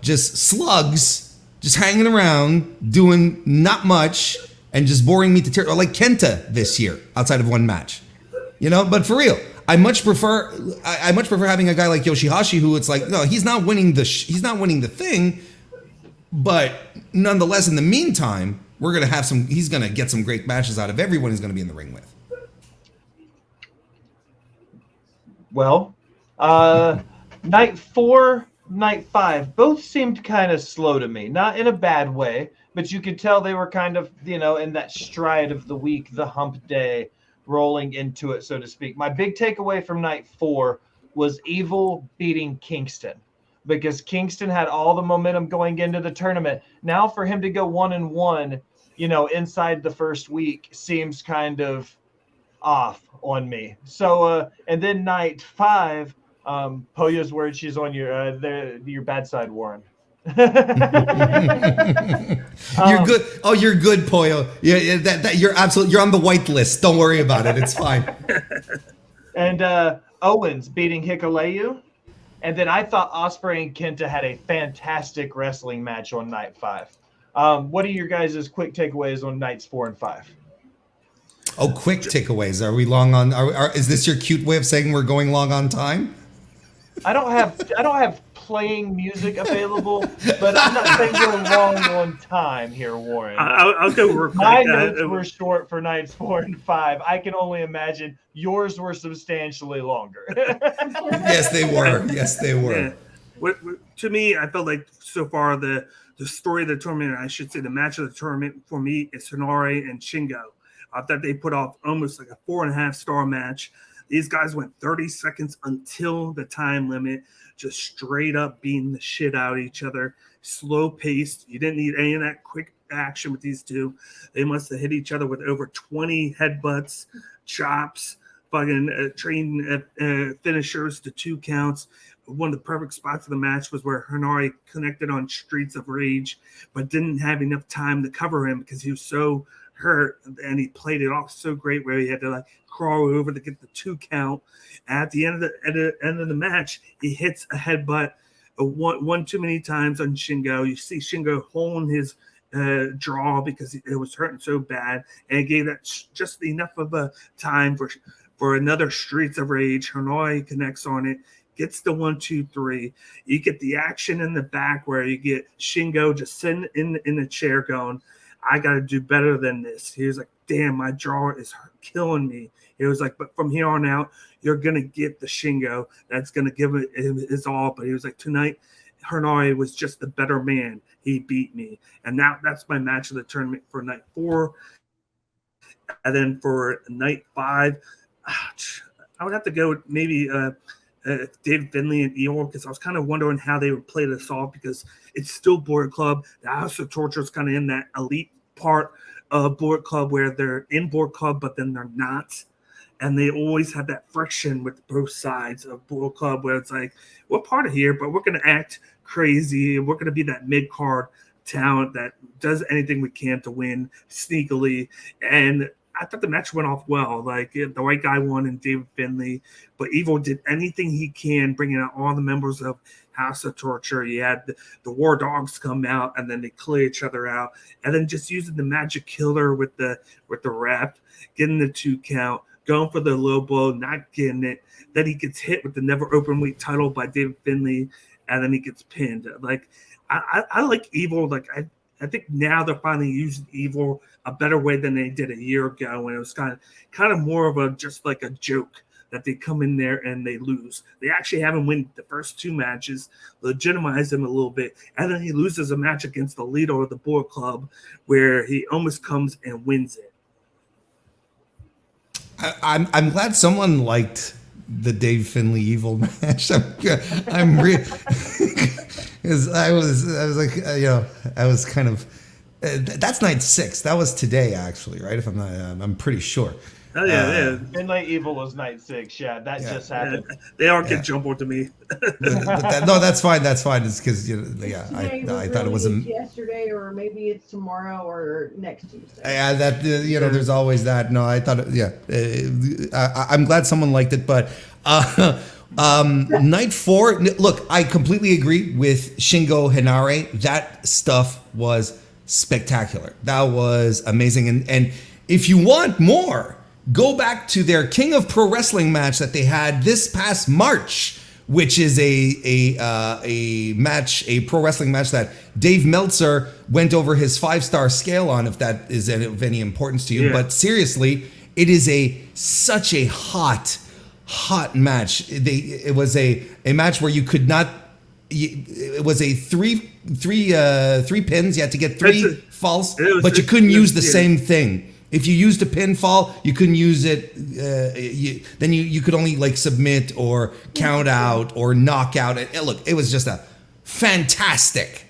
just slugs, just hanging around, doing not much, and just boring me to tears, or like Kenta this year, outside of one match, But for real, I much prefer having a guy like Yoshihashi, who it's like, no, he's not winning the thing, but nonetheless, in the meantime, he's gonna get some great matches out of everyone he's gonna be in the ring with. Well, Night 4, night 5, both seemed kind of slow to me. Not in a bad way, but you could tell they were kind of, in that stride of the week, the hump day, rolling into it, so to speak. My big takeaway from night 4 was Evil beating Kingston, because Kingston had all the momentum going into the tournament. Now for him to go 1-1, inside the first week seems kind of off on me. So, and then night 5, Poya's worried she's on your bad side, Warren. You're good. Oh, you're good, Poyo. Yeah, that you're on the white list. Don't worry about it. It's fine. And Owens beating Hikuleu. And then I thought Ospreay and Kenta had a fantastic wrestling match on night 5. What are your guys' quick takeaways on nights 4 and 5? Oh, quick takeaways. Are we long on? Is this your cute way of saying we're going long on time? I don't have playing music available, but I'm not saying we're long on time here, Warren. I'll go real quick. My notes were short for nights 4 and 5. I can only imagine yours were substantially longer. Yes, they were. Yes, they were. Yeah. To me, I felt like so far the story of the tournament, I should say the match of the tournament for me is Henare and Shingo. I thought they put off almost like a 4.5-star match. These guys went 30 seconds until the time limit, just straight up beating the shit out of each other. Slow paced. You didn't need any of that quick action with these two. They must have hit each other with over 20 headbutts, chops, fucking train finishers to 2 counts. One of the perfect spots of the match was where Henare connected on Streets of Rage, but didn't have enough time to cover him because he was so hurt, and he played it off so great where he had to like crawl over to get the 2 count. At the end of the match, he hits a headbutt one too many times on Shingo. You see Shingo holding his jaw because it was hurting so bad, and it gave that just enough of a time for another Streets of Rage. Hanoi connects on it, gets the 1, 2, 3. You get the action in the back where you get Shingo just sitting in the chair going, I got to do better than this. He was like, damn, my jaw is killing me. It was like, but from here on out, you're going to get the Shingo that's going to give it his all. But he was like, tonight, Henare was just the better man. He beat me. And now that's my match of the tournament for night 4. And then for night 5, I would have to go with maybe David Finlay and Evil, because I was kind of wondering how they would play this off, because it's still Bullet Club. The House of Torture is kind of in that elite part of Bullet Club where they're in Bullet Club, but then they're not. And they always have that friction with both sides of Bullet Club where it's like, we're part of here, but we're going to act crazy. We're going to be that mid-card talent that does anything we can to win sneakily. And I thought the match went off well. Like, the right guy won in David Finlay, but Evil did anything he can, bringing out all the members of House of Torture. You had the War Dogs come out, and then they clear each other out, and then just using the Magic Killer with the rep, getting the 2 count, going for the low blow, not getting it. Then he gets hit with the Never Open Weight title by David Finlay, and then he gets pinned. Like, I like Evil. Like, I think now they're finally using Evil a better way than they did a year ago, when it was kind of more of a just like a joke that they come in there and they lose. They actually have him win the first 2 matches, legitimize him a little bit, and then he loses a match against the leader of the Bullet Club where he almost comes and wins it. I'm glad someone liked the Dave Finlay Evil match. I'm really, because I was like, I was kind of. That's night 6. That was today, actually, right? If I'm not, I'm pretty sure. Oh yeah. Midnight Evil was night 6. Yeah, that just happened. They all get jumbled to me. No, that's fine. That's fine. It's because I thought it was yesterday, or maybe it's tomorrow or next Tuesday. Yeah, that there's always that. No, I thought I'm glad someone liked it, but night 4. Look, I completely agree with Shingo Henare. That stuff was spectacular. That was amazing, and if you want more, go back to their King of Pro Wrestling match that they had this past March, which is a match, a pro wrestling match that Dave Meltzer went over his 5-star scale on, if that is of any importance to you. Yeah. But seriously, it is such a hot hot match. It was a match where you could not. It was a three pins. You had to get three falls, but you couldn't use the same thing. If you used a pinfall, you couldn't use it. Then you could only like submit or count out or knock out. And look, it was just a fantastic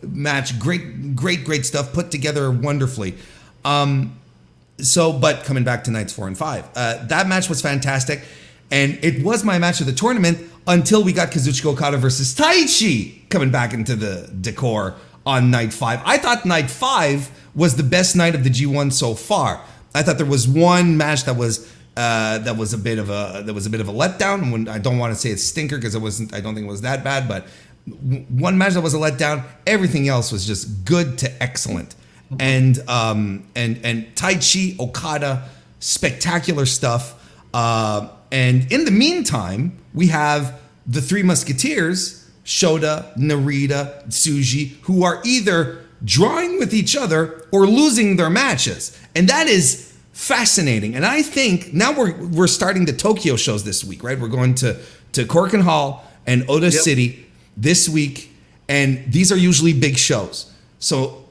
match. Great stuff put together wonderfully. But coming back to nights 4 and 5, that match was fantastic, and it was my match of the tournament until we got Kazuchika Okada versus Taichi coming back into the decor on night 5. I thought night 5 was the best night of the G1 so far. I thought there was one match that was a bit of a letdown. When I don't want to say it's stinker because I don't think it was that bad, but one match that was a letdown. Everything else was just good to excellent. And Taichi, Okada, spectacular stuff. And in the meantime, we have the Three Musketeers, Shota, Narita, Tsuji, who are either drawing with each other or losing their matches. And that is fascinating. And I think now we're starting the Tokyo shows this week, right? We're going to Korakuen Hall and Oda City this week. And these are usually big shows. So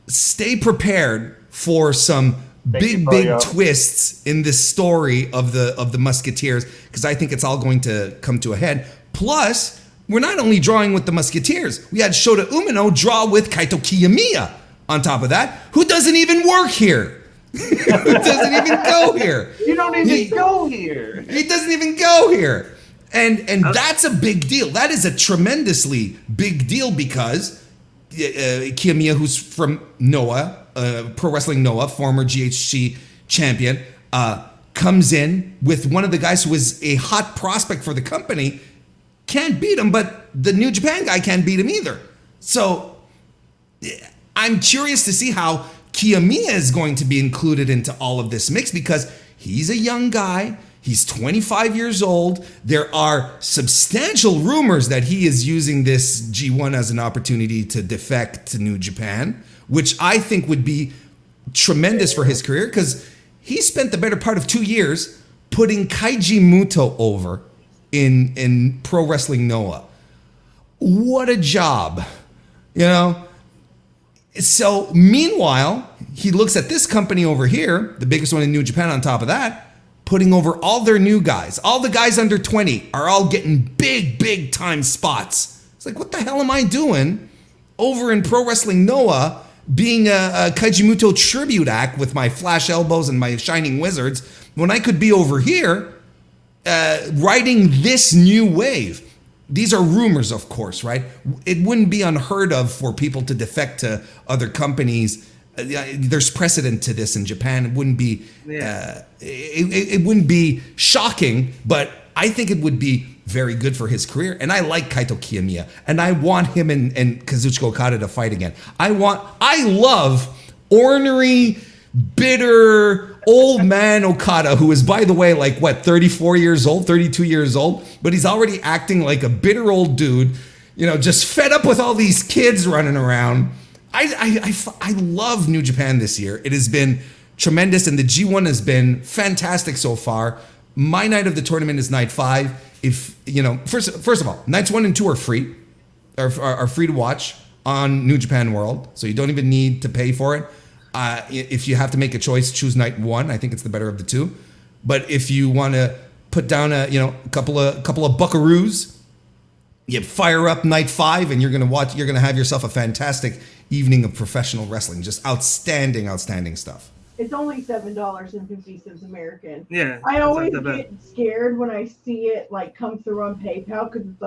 stay prepared for some big twists in this story of the Musketeers, because I think it's all going to come to a head. Plus, we're not only drawing with the Musketeers, we had Shota Umino draw with Kaito Kiyomiya on top of that, who doesn't even work here. Who doesn't even go here. You don't even go here. He doesn't even go here. And that's a big deal. That is a tremendously big deal, because Kiyomiya, who's from Noah, Pro Wrestling Noah, former GHC champion, comes in with one of the guys who is a hot prospect for the company, can't beat him, but the New Japan guy can't beat him either. So I'm curious to see how Kiyomiya is going to be included into all of this mix, because he's a young guy. He's 25 years old. There are substantial rumors that he is using this G1 as an opportunity to defect to New Japan, which I think would be tremendous for his career, because he spent the better part of 2 years putting Kaiji Muto over in Pro Wrestling Noah. What a job, So meanwhile, he looks at this company over here, the biggest one in New Japan on top of that, putting over all their new guys. All the guys under 20 are all getting big time spots. It's like, what the hell am I doing over in Pro Wrestling Noah, being a Kaiji Muto tribute act with my flash elbows and my shining wizards, when I could be over here riding this new wave? These are rumors, of course, right? It wouldn't be unheard of for people to defect to other companies. There's precedent to this in Japan. It wouldn't be it wouldn't be shocking, but I think it would be very good for his career. And I like Kaito Kiyomiya, and I want him and Kazuchika Okada to fight again. I love ornery, bitter old man Okada, who is, by the way, 34 years old, 32 years old, but he's already acting like a bitter old dude, just fed up with all these kids running around. I love New Japan this year. It has been tremendous, and the G1 has been fantastic so far. My night of the tournament is night 5. If first of all, nights 1 and 2 are free, are free to watch on New Japan World, so you don't even need to pay for it. If you have to make a choice, choose night 1. I think it's the better of the two. But if you want to put down a couple of buckaroos, you fire up night 5, and you're gonna have yourself a fantastic evening of professional wrestling. Just outstanding stuff. It's only $7.50 American. Yeah. I always get scared when I see it come through on PayPal, because it's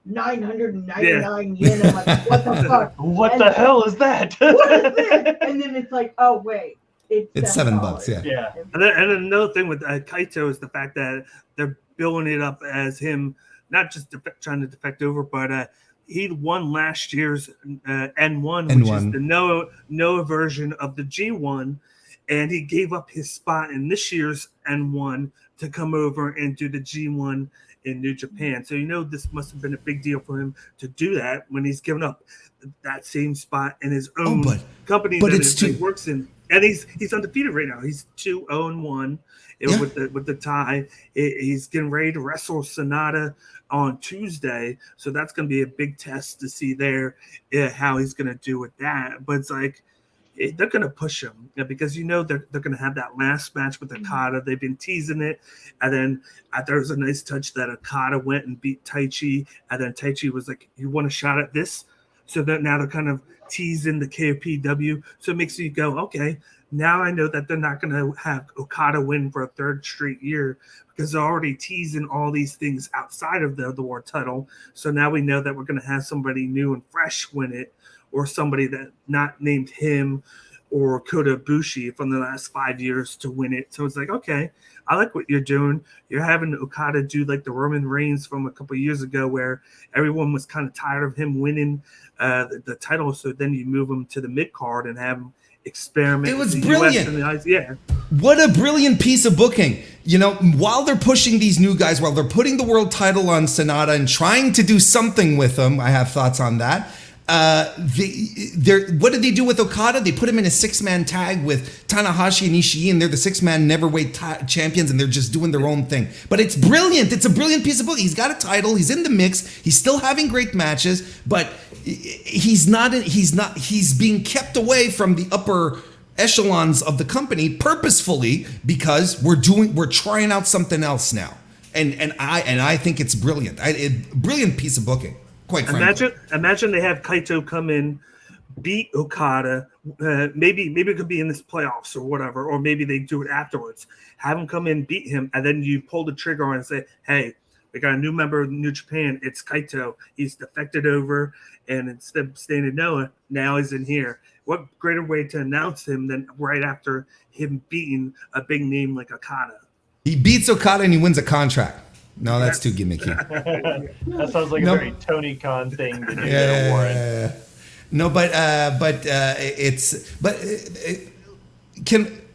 999 yen. I'm like, what the fuck? What the hell is that? What is this? And then it's like, oh wait, it's $7. Yeah. And then another thing with Kaito is the fact that they're building it up as him not just trying to defect over, but he won last year's N1, which is the Noah version of the G1, and he gave up his spot in this year's N1 to come over and do the G1 in New Japan. So this must have been a big deal for him to do that when he's given up that same spot in his own company but that he works in. and he's undefeated right now. He's 2-0-1 Yeah. with the tie. He's getting ready to wrestle Sonata on Tuesday, so that's going to be a big test to see there how he's going to do with that. But it's like they're going to push him because they're going to have that last match with Okada. They've been teasing it, and then there was a nice touch that Okada went and beat Taichi, and then Taichi was like, "You want a shot at this?" So that now they're kind of teasing the KPW, so it makes you go, okay, now I know that they're not going to have Okada win for a third straight year because they're already teasing all these things outside of the world title. So now we know that we're going to have somebody new and fresh win it, or somebody that not named him or Kota Ibushi from the last 5 years to win it. So it's like, okay, I like what you're doing. You're having Okada do like the Roman Reigns from a couple of years ago where everyone was kind of tired of him winning the title. So then you move him to the mid card and have him experiment. It was brilliant. Yeah. What a brilliant piece of booking. While they're pushing these new guys, while they're putting the world title on Sonata and trying to do something with them, I have thoughts on that. What did they do with Okada? They put him in a 6-man tag with Tanahashi and Ishii, and they're the 6-man neverweight champions, and they're just doing their own thing. But it's brilliant. It's a brilliant piece of book. He's got a title. He's in the mix. He's still having great matches, but he's being kept away from the upper echelons of the company purposefully because we're trying out something else now. And I think it's brilliant. Brilliant piece of booking. Quite frankly. Imagine they have Kaito come in, beat Okada. Maybe it could be in this playoffs or whatever, or maybe they do it afterwards. Have him come in, beat him, and then you pull the trigger on and say, "Hey, we got a new member of New Japan. It's Kaito. He's defected over, and instead of staying in Noah, now he's in here." What greater way to announce him than right after him beating a big name like Okada? He beats Okada and he wins a contract. No, that's too gimmicky. That sounds like a very Tony Khan thing to do there, Warren. No,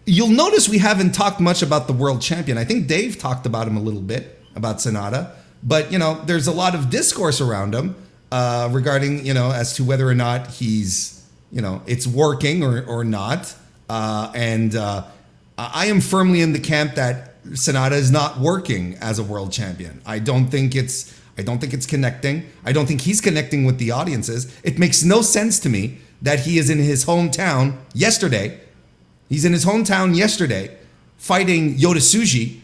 you'll notice we haven't talked much about the world champion. I think Dave talked about him a little bit, about Sonata, but there's a lot of discourse around him regarding as to whether or not he's it's working or not. And I am firmly in the camp that Sonata is not working as a world champion. I don't think it's connecting. I don't think he's connecting with the audiences. It makes no sense to me that he is in his hometown yesterday. He's in his hometown yesterday fighting Yota Tsuji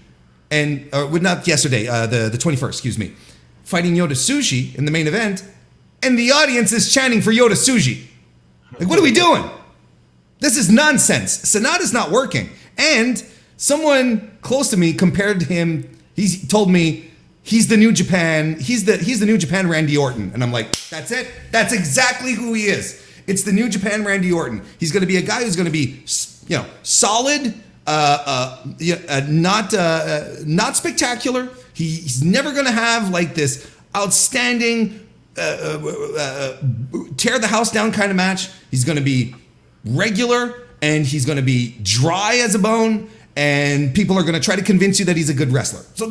and not yesterday, the 21st, excuse me. Fighting Yota Tsuji in the main event, and the audience is chanting for Yota Tsuji. Like, what are we doing? This is nonsense. Sonata's not working. And someone close to me compared him. He told me he's the New Japan. He's the New Japan Randy Orton, and I'm like, that's it. That's exactly who he is. It's the New Japan Randy Orton. He's going to be a guy who's going to be, solid, not spectacular. He's never going to have like this outstanding tear the house down kind of match. He's going to be regular, and he's going to be dry as a bone. And people are going to try to convince you that he's a good wrestler. So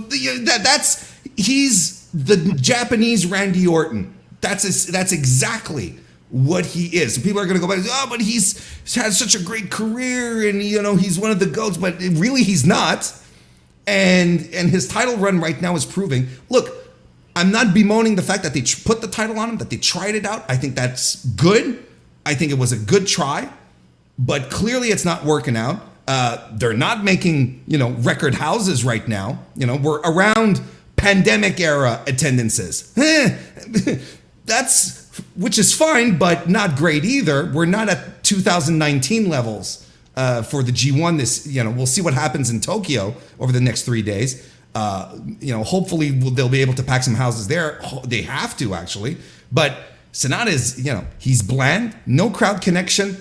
he's the Japanese Randy Orton. That's exactly what he is. So people are going to go back and say, but he's had such a great career, and he's one of the GOATs. But really, he's not. And his title run right now is proving. Look, I'm not bemoaning the fact that they put the title on him, that they tried it out. I think that's good. I think it was a good try, but clearly it's not working out. They're not making, record houses right now. We're around pandemic era attendances. Which is fine, but not great either. We're not at 2019 levels for the G1. We'll see what happens in Tokyo over the next 3 days. Hopefully they'll be able to pack some houses there. They have to, actually. But Sonata is, he's bland, no crowd connection.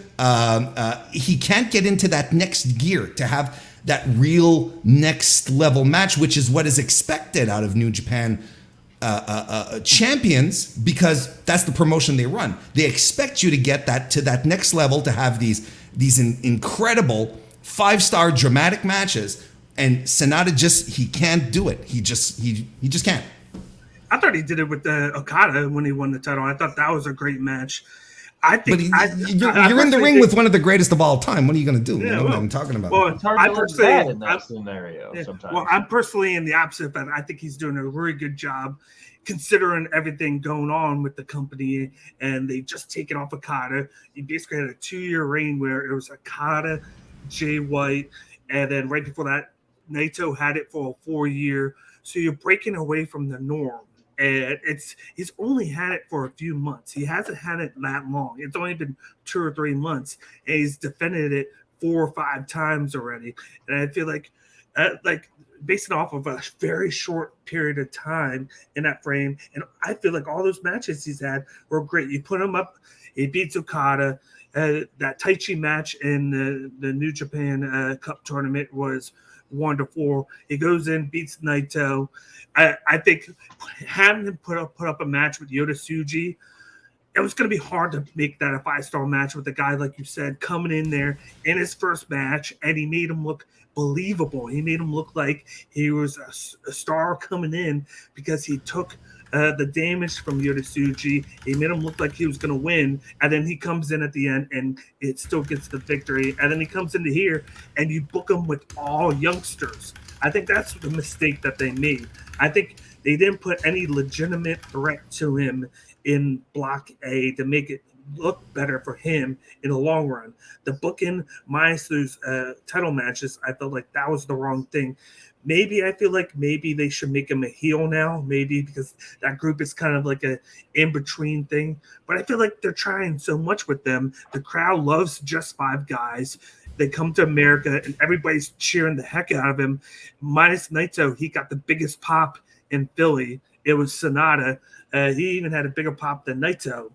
He can't get into that next gear to have that real next level match, which is what is expected out of New Japan champions, because that's the promotion they run. They expect you to get that to that next level, to have these incredible 5-star dramatic matches. And Sonata he can't do it. He just can't. I thought he did it with Okada when he won the title. I thought that was a great match. I think you're in the ring with one of the greatest of all time. What are you going to do? Yeah, what I'm talking about. Well, It's hard to look bad in that scenario sometimes. Well, I'm personally in the opposite, but I think he's doing a really good job considering everything going on with the company, and they just taken off Okada. He basically had a 2-year reign where it was Okada, Jay White, and then right before that, Naito had it for a 4-year. So you're breaking away from the norm. And he's only had it for a few months. He hasn't had it that long. It's only been 2 or 3 months, and he's defended it 4 or 5 times already. And I feel like based off of a very short period of time in that frame, and I feel like all those matches he's had were great. You put him up, he beats Okada. That Taichi match in the New Japan Cup tournament was wonderful. He goes in, beats Naito. I think having him put up a match with Yota Tsuji, it was going to be hard to make that a 5-star match with a guy, like you said, coming in there in his first match, and he made him look believable. He made him look like he was a star coming in because he took the damage from Yota Tsuji. He made him look like he was going to win, and then he comes in at the end and it still gets the victory. And then he comes into here and you book him with all youngsters. I think that's the mistake that they made. I think they didn't put any legitimate threat to him in Block A to make it look better for him in the long run. The booking minus those title matches, I felt like that was the wrong thing. I feel like maybe they should make him a heel now, maybe because that group is kind of like a in-between thing. But I feel like they're trying so much with them. The crowd loves Just 5 Guys. They come to America, and everybody's cheering the heck out of him. Minus Naito, he got the biggest pop in Philly. It was Sonata. He even had a bigger pop than Naito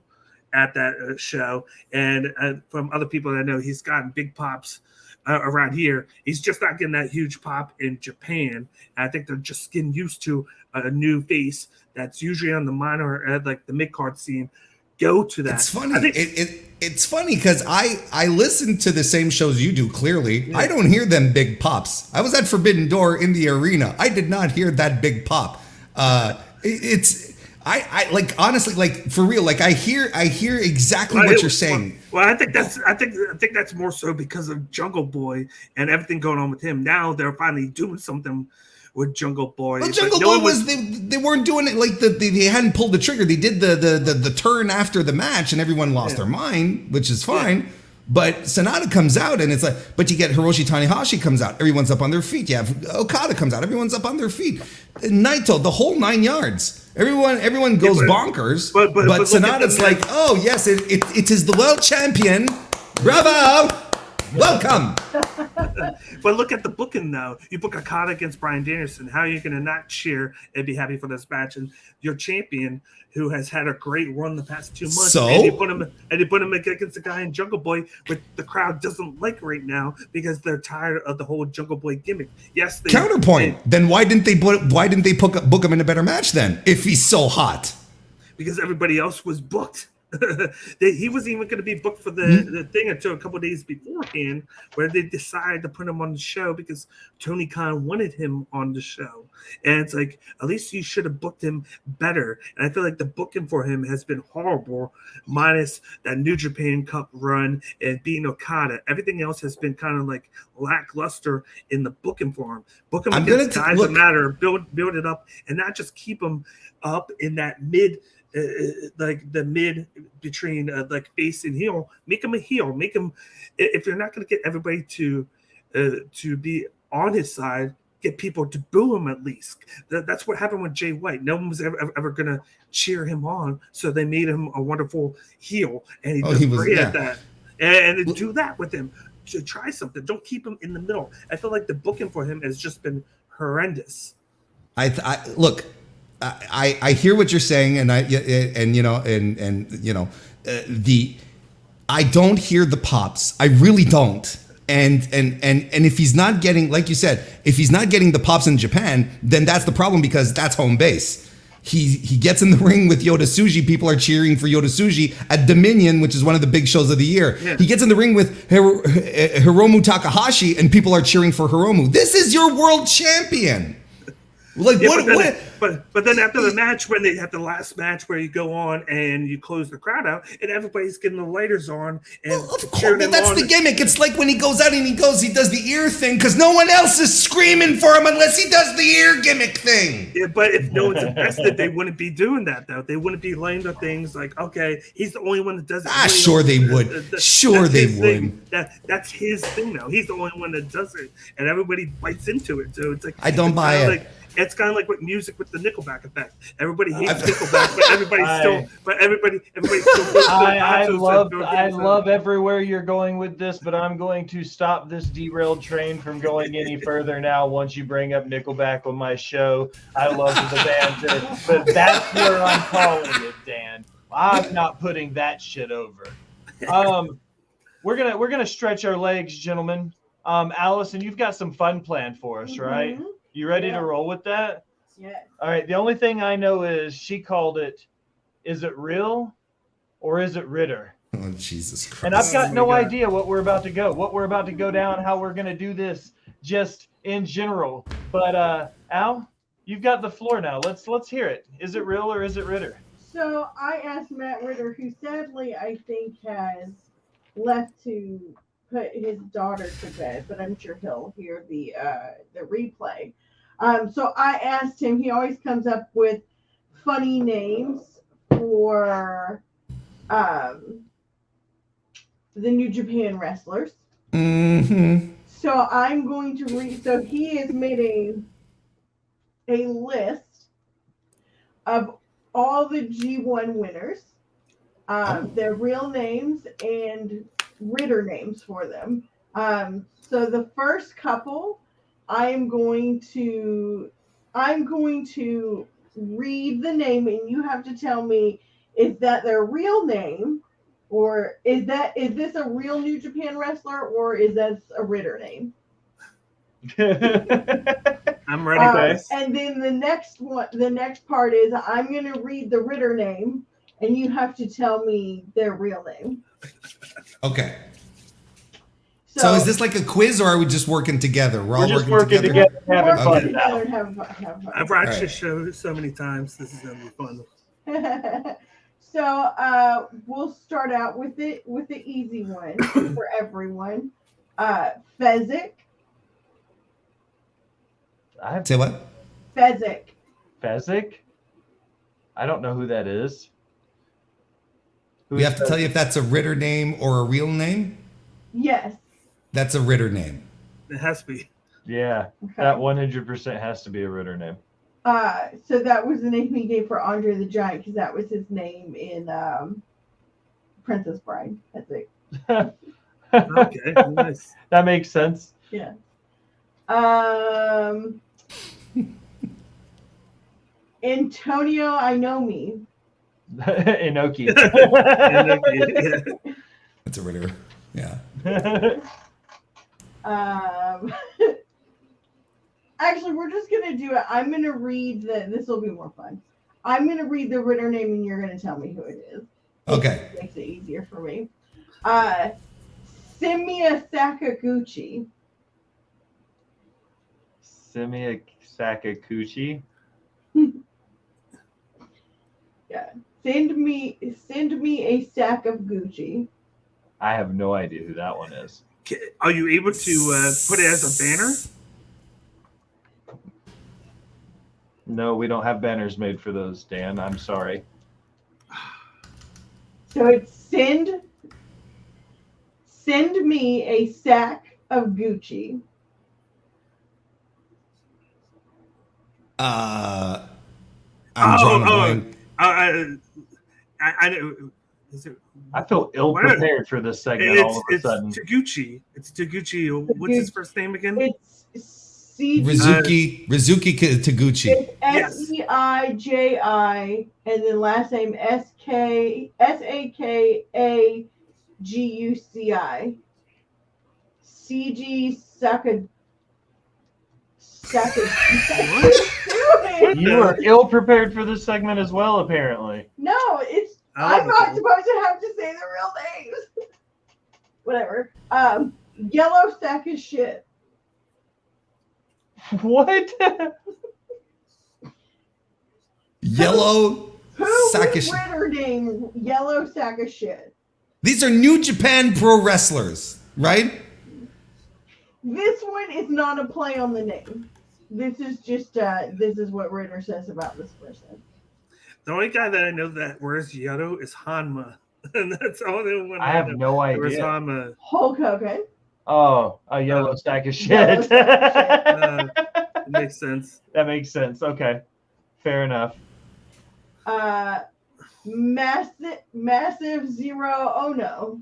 at that show. And from other people that I know, he's gotten big pops around here. He's just not getting that huge pop in Japan. And I think they're just getting used to a new face that's usually on the minor, like the mid-card scene. Go to that. It's funny. It's funny because I listen to the same shows you do, clearly. Yeah. I don't hear them big pops. I was at Forbidden Door in the arena. I did not hear that big pop. I like, honestly, like, for real, like I hear exactly what you're saying. Well, I think that's more so because of Jungle Boy and everything going on with him. Now they're finally doing something with Jungle Boy. Well, Jungle Boy was they weren't doing it like they hadn't pulled the trigger. They did the turn after the match, and everyone lost their mind, which is fine. Yeah. But Sonata comes out, and it's like, but you get Hiroshi Tanahashi comes out, everyone's up on their feet. You have Okada comes out, everyone's up on their feet. Naito, the whole 9 yards. Everyone goes bonkers. But Sonata's like, oh yes, it is the world champion. Bravo. Welcome. But look at the booking now. You book Okada against Bryan Danielson. How are you going to not cheer and be happy for this match? And your champion, who has had a great run the past 2 months, and you put him against a guy in Jungle Boy, which the crowd doesn't like right now because they're tired of the whole Jungle Boy gimmick. Yes. Counterpoint. Then why didn't they book him in a better match then? If he's so hot. Because everybody else was booked. He wasn't even going to be booked for the thing until a couple of days beforehand, where they decided to put him on the show because Tony Khan wanted him on the show. And it's like, at least you should have booked him better. And I feel like the booking for him has been horrible, minus that New Japan Cup run and beating Okada. Everything else has been kind of like lackluster in the booking for him. Book him against guys that matter, build it up, and not just keep him up in that mid. Like the mid between like face and heel. Make him a heel. Make him, if you're not going to get everybody to be on his side, get people to boo him at least. That's what happened with Jay White. No one was ever going to cheer him on, so they made him a wonderful heel, and he was great at that. And do that with him. To try something. Don't keep him in the middle. I feel like the booking for him has just been horrendous. Look. I hear what you're saying, and I don't hear the pops. I really don't. And if he's not getting, like you said, if he's not getting the pops in Japan, then that's the problem because that's home base. He gets in the ring with Yota Tsuji. People are cheering for Yota Tsuji at Dominion, which is one of the big shows of the year. Yeah. He gets in the ring with Hiromu Takahashi, and people are cheering for Hiromu. This is your world champion. Like but then after the match, when they have the last match where you go on and you close the crowd out, and everybody's getting the lighters on and Well, of course, cheering well, him that's on. the gimmick. It's like when he goes out and he does the ear thing because no one else is screaming for him unless he does the ear gimmick thing. Yeah, but if no one's invested, they wouldn't be doing that, though. They wouldn't be laying the things like, okay, he's the only one that does it. Sure they would. Sure they would. That's his thing, though. He's the only one that does it, and everybody bites into it. So it's like I don't buy it. Like, it's kind of like with music with the Nickelback effect. Everybody hates Nickelback, but everybody's still. I love everywhere you're going with this, but I'm going to stop this derailed train from going any further now. Once you bring up Nickelback on my show, I love the band too, but that's where I'm calling it, Dan. I'm not putting that shit over. We're gonna stretch our legs, gentlemen. Allison, you've got some fun planned for us, right? You ready to roll with that? Yeah. All right. The only thing I know is she called it, is it real or is it Ritter? Oh, Jesus Christ. And I've got no idea what we're about to go down, how we're going to do this just in general. But Al, you've got the floor now. Let's hear it. Is it real or is it Ritter? So I asked Matt Ritter, who sadly I think has left to put his daughter to bed, but I'm sure he'll hear the replay. So I asked him. He always comes up with funny names for the New Japan wrestlers. Mm-hmm. So I'm going to read. So he has made a list of all the G1 winners, their real names and Ritter names for them. So the first couple, I'm going to read the name, and you have to tell me, is that their real name, or is this a real New Japan wrestler, or is that a Ritter name? I'm ready for this. And then the next part is I'm going to read the Ritter name, and you have to tell me their real name. Okay. So is this like a quiz, or are we just working together? We're just working together, having fun. Have fun. I've watched this show so many times. This is gonna be fun. So we'll start out with the easy one for everyone. Fezzik. Say what? Fezzik. Fezzik? I don't know who that is. We have to tell you if that's a Ritter name or a real name? Yes. That's a Ritter name. It has to be. Yeah, Okay. that 100% has to be a Ritter name. So that was the name he gave for Andre the Giant, because that was his name in Princess Bride. That's it. Okay, nice. That makes sense. Yeah. Antonio Inomi. Inoki. That's a Ritter. Yeah. Actually, we're just gonna do it. I'm gonna read this will be more fun. I'm gonna read the Ritter name, and you're gonna tell me who it is. Okay. It makes it easier for me. Simia Sakaguchi. Simia Sakaguchi. Yeah. Send me a sack of Gucci. I have no idea who that one is. Are you able to put it as a banner? No, we don't have banners made for those, Dan. I'm sorry. So it's send me a sack of Gucci. I'm drawing a blank. I feel ill prepared for this segment all of a sudden. It's Taguchi. It's Taguchi. What's his first name again? It's Rizuki Taguchi. It's Seiji, and then last name Sakaguchi. CG You are ill prepared for this segment as well, apparently. No, I'm not supposed to have to say the real names. Whatever. Yellow sack of shit. What? Yellow Who sack of would shit. Ritter name Yellow Sack of Shit? These are New Japan pro wrestlers, right? This one is not a play on the name. This is just this is what Ritter says about this person. The only guy that I know that wears yellow is Hanma. And that's the only one I have know no that wears idea. Hanma. Hulk Hogan. Oh, a yellow sack of Yellow shit. sack of It makes sense. That makes sense. Okay, fair enough. Massive Zero Ono.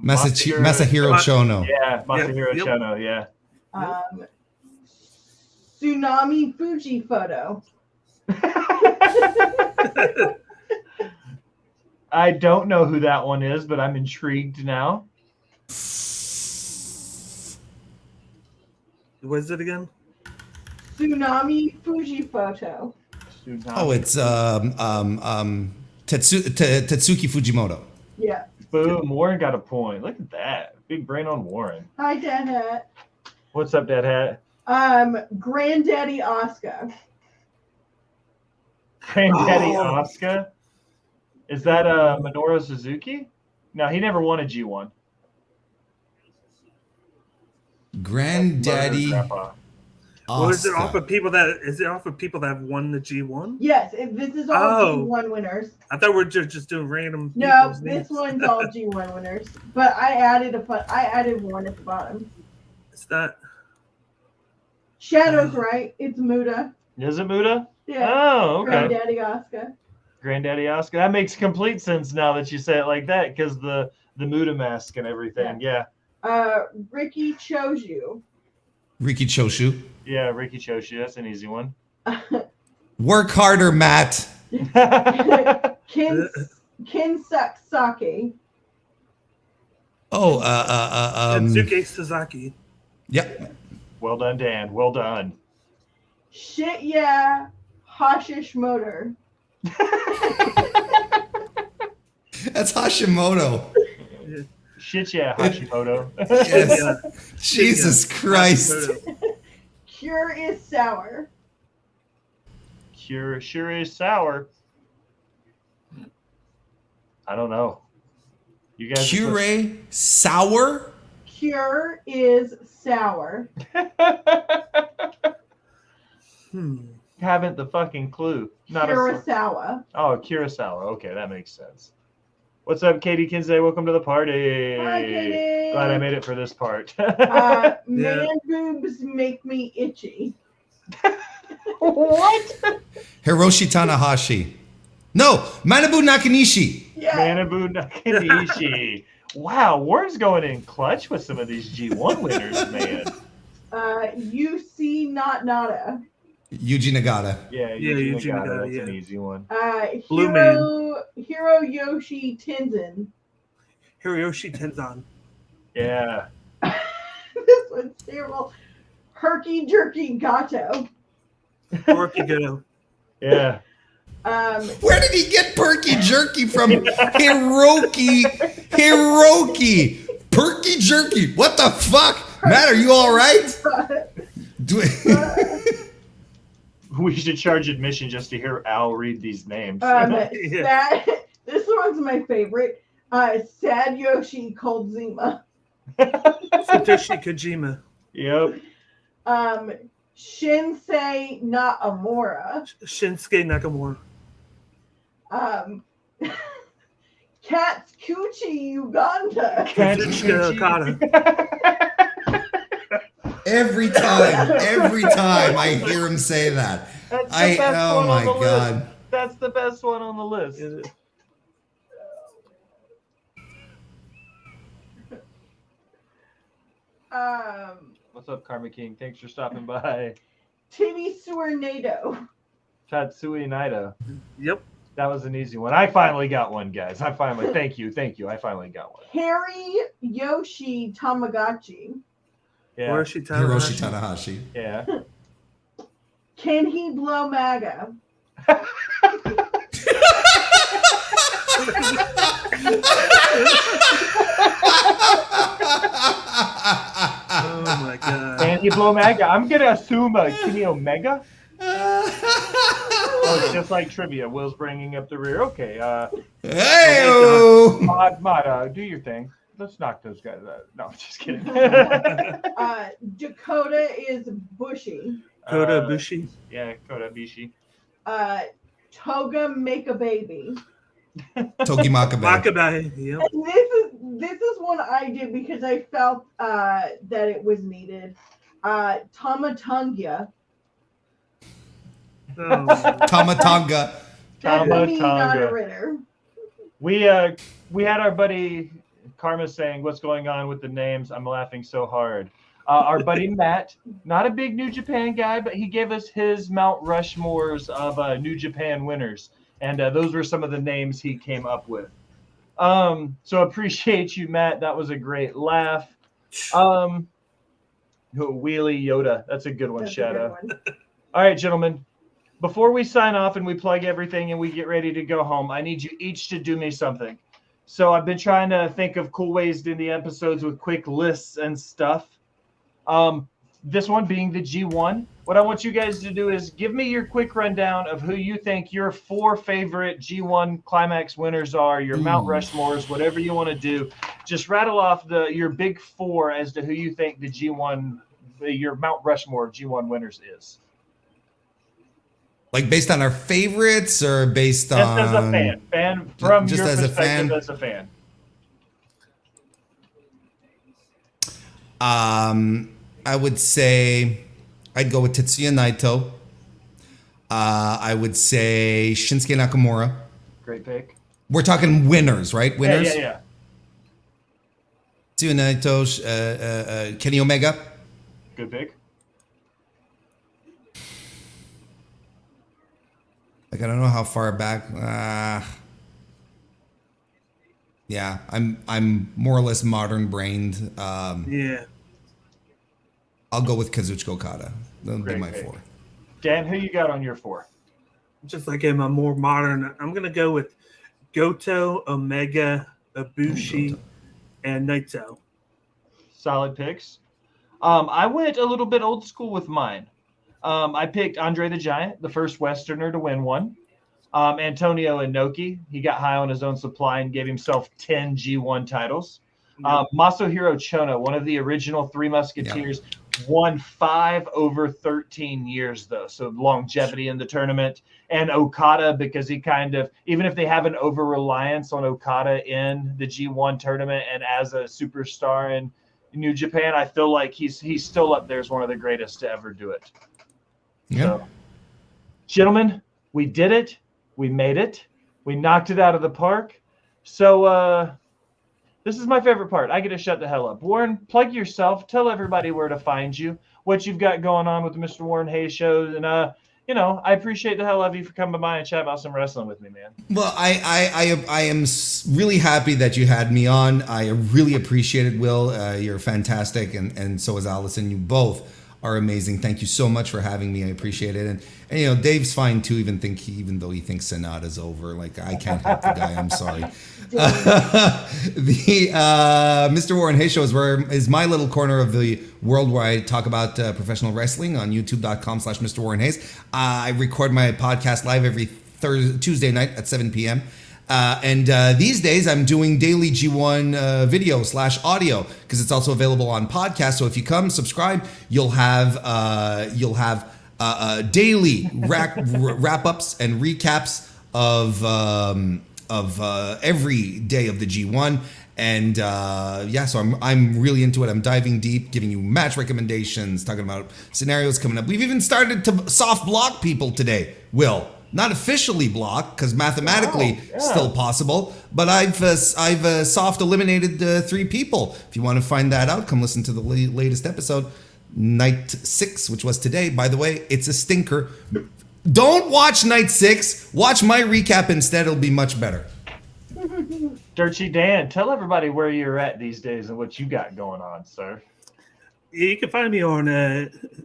Masahiro Chono. Yeah, Masahiro Yep. Chono. Yeah. Tsunami Fuji Photo. I don't know who that one is, but I'm intrigued now. What is it again? Tsunami Fuji Photo. Oh, it's Tetsuki Fujimoto. Yeah. Boom. Warren got a point. Look at that. Big brain on Warren. Hi, Dad Hat. What's up, Dad Hat? Granddaddy Oscar. Granddaddy Oh. Asuka? Is that Minoru Suzuki? No, he never won a G1. Granddaddy Grandpa. Or is it Asuka. off of people that have won the G1? Yes, this is all Oh. G1 winners. I thought we were just doing random. No, people's this names. one's all G1 winners. But I added one at the bottom. It's not. Shadow's right. It's Muda. Is it Muda? Yeah. Oh, okay. Granddaddy Oscar. Granddaddy Asuka. That makes complete sense now that you say it like that, because the Muda mask and everything. Yeah. Ricky Choju. Riki Choshu. Yeah, Ricky Choshi. That's an easy one. Work harder, Matt. Kin Saki. Oh, Kensuke Sasaki. Yep. Well done, Dan. Well done. Shit yeah. Hashish Motor. That's Hashimoto. Shit, yeah, Hashimoto. Yes. Yeah. Jesus Christ. Cure is sour. Cure sure is sour. I don't know. You guys Cure sour? Cure is sour. haven't the fucking clue. Not Kurosawa. Oh, Kurosawa. Okay, that makes sense. What's up, Katie Kinsey? Welcome to the party. Hi, Katie. Glad I made it for this part. Man boobs make me itchy. What? Hiroshi Tanahashi. No, Manabu Nakanishi. Yeah. Manabu Nakanishi. Wow, Warren's going in clutch with some of these G1 winners, man. UC Not Nada. Yuji Nagata. Yeah, Yuji Yuji Nagata. Nagata, That's an easy one. Blue Hiro Yoshi Tenzin. Hiroyoshi Tenzan. Yeah. This one's terrible. Herky Jerky Gato. Orkigo. Yeah. Where did he get Perky Jerky from? Hiroki. Hiroki. Perky Jerky. What the fuck? Matt, are you all right? We should charge admission just to hear Al read these names. This one's my favorite. Sad Yoshi Koldzima. Satoshi Kojima. Yep. Shinsei Nakamura. Shinsuke Nakamura. Katsuchi Uganda. Kazuchika Okada. Every time I hear him say that. That's the best Oh one my on the God. list. That's the best one on the list. What's up, Karma King? Thanks for stopping by. Timmy Suernado. Tatsui Naito. Yep. That was an easy one. I finally got one, guys. Thank you. I finally got one. Harry Yoshi Tamagotchi. Yeah. Hiroshi Hiroshi Tanahashi. Tanahashi. Yeah. Can he blow MAGA? Oh my god. And you blow Mega. I'm gonna assume Kenny Omega. Oh Oh, it's just like trivia. Will's bringing up the rear. Okay. Hey-o! Mod, do your thing. Let's knock those guys out. No, I'm just kidding. Dakota is bushy. Kota Ibushi. Yeah, Kota Ibushi. Toga make a baby. Togi Makabe. Makabe. Yep. And this is one I did because I felt that it was needed. Tamatonga. Oh, Tamatanga. That's Tama me, not a Tonga. Ritter. We had our buddy Karma saying, "What's going on with the names?" I'm laughing so hard. Our buddy Matt, not a big New Japan guy, but he gave us his Mount Rushmores of New Japan winners, and those were some of the names he came up with. So appreciate you, Matt. That was a great laugh. Wheelie Yoda, that's a good one, That's a Shadow. good one. All right, gentlemen. Before we sign off and we plug everything and we get ready to go home, I need you each to do me something. So I've been trying to think of cool ways to end the episodes with quick lists and stuff. This one being the G1. What I want you guys to do is give me your quick rundown of who you think your 4 favorite G1 Climax winners are, your Mount Rushmores, whatever you want to do. Just rattle off your big 4 as to who you think the G1, your Mount Rushmore of G1 winners is. Like based on our favorites or based Just on... as a fan from just your as a perspective fan? as a fan. I would say I'd go with Tetsuya Naito. I would say Shinsuke Nakamura. Great pick. We're talking winners, right? Winners? Yeah. Tetsuya Naito, Kenny Omega. Good pick. Like, I don't know how far back. Yeah, I'm more or less modern brained. yeah. I'll go with Kazuchika Okada. That'll be Great my pick. 4. Dan, who you got on your 4? Just like him, I'm more modern. I'm gonna go with Goto, Omega, Ibushi, and Naito. Solid picks. I went a little bit old school with mine. I picked Andre the Giant, the first Westerner to win one. Antonio Inoki, he got high on his own supply and gave himself 10 G1 titles. Masahiro Chono, one of the original 3 Musketeers, won 5 over 13 years, though. So longevity in the tournament. And Okada, because he kind of, even if they have an over-reliance on Okada in the G1 tournament and as a superstar in New Japan, I feel like he's still up there as one of the greatest to ever do it. Yeah. So, gentlemen, we did it. We made it. We knocked it out of the park. So this is my favorite part. I get to shut the hell up. Warren, plug yourself. Tell everybody where to find you, what you've got going on with the Mr. Warren Hayes show. And, I appreciate the hell out of you for coming by and chat about some wrestling with me, man. Well, I am really happy that you had me on. I really appreciate it, Will. You're fantastic, and so is Allison. You both are amazing. Thank you so much for having me. I appreciate it. And Dave's fine too, even though he thinks Sonata's over. Like, I can't help the guy. I'm sorry. The Mr. Warren Hayes Show is my little corner of the world where I talk about professional wrestling on youtube.com/Mr. Warren Hayes. I record my podcast live every Tuesday night at 7 p.m. And these days I'm doing daily G1 video / audio because it's also available on podcast. So if you come subscribe, you'll have daily wrap ups and recaps of every day of the G1. And so I'm really into it. I'm diving deep, giving you match recommendations, talking about scenarios coming up. We've even started to soft block people today, Will. Not officially blocked, because mathematically still possible, but I've soft eliminated 3 people. If you want to find that out, come listen to the latest episode, Night 6, which was today. By the way, it's a stinker. Don't watch Night 6. Watch my recap instead. It'll be much better. Dirty Dan, tell everybody where you're at these days and what you got going on, sir. You can find me on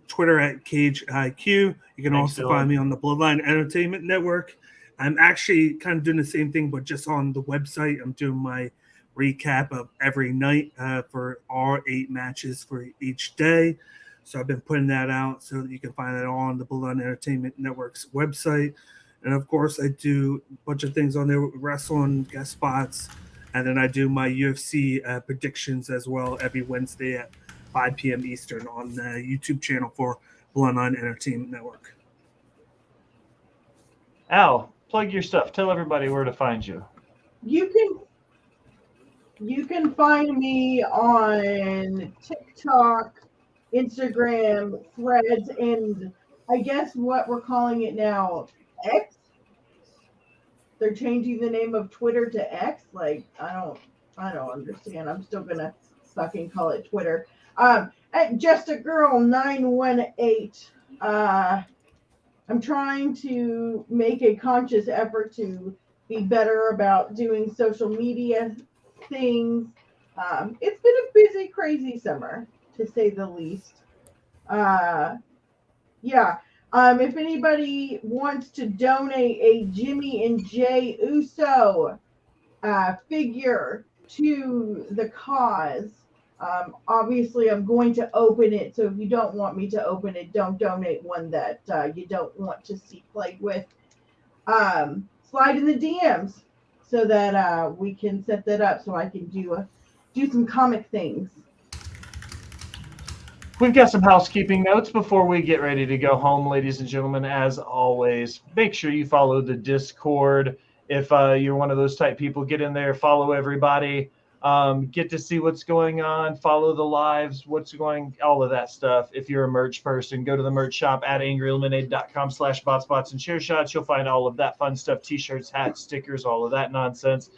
Twitter at CageIQ. You can also find me on the Bloodline Entertainment Network. I'm actually kind of doing the same thing, but just on the website. I'm doing my recap of every night for all 8 matches for each day. So I've been putting that out so that you can find it on the Bloodline Entertainment Network's website. And of course, I do a bunch of things on there, wrestling guest spots, and then I do my UFC predictions as well every Wednesday at 5 p.m. Eastern on the YouTube channel for Bloodline Entertainment Network. Al, plug your stuff. Tell everybody where to find you. You can find me on TikTok, Instagram, Threads, and I guess what we're calling it now, X. They're changing the name of Twitter to X. Like I don't understand. I'm still gonna fucking call it Twitter. At Just a Girl 918. I'm trying to make a conscious effort to be better about doing social media things. It's been a busy, crazy summer, to say the least. Yeah. If anybody wants to donate a Jimmy and Jay Uso figure to the cause, obviously I'm going to open it. So if you don't want me to open it, don't donate one that you don't want to see played with. Slide in the DMs so that we can set that up so I can do some comic things. We've got some housekeeping notes before we get ready to go home, ladies and gentlemen. As always, make sure you follow the Discord. If you're one of those type people, get in there, follow everybody, get to see what's going on, follow the lives, all of that stuff. If you're a merch person, go to the merch shop at angrylemonade.com/botspots and chair shots. You'll find all of that fun stuff, t-shirts, hats, stickers, all of that nonsense.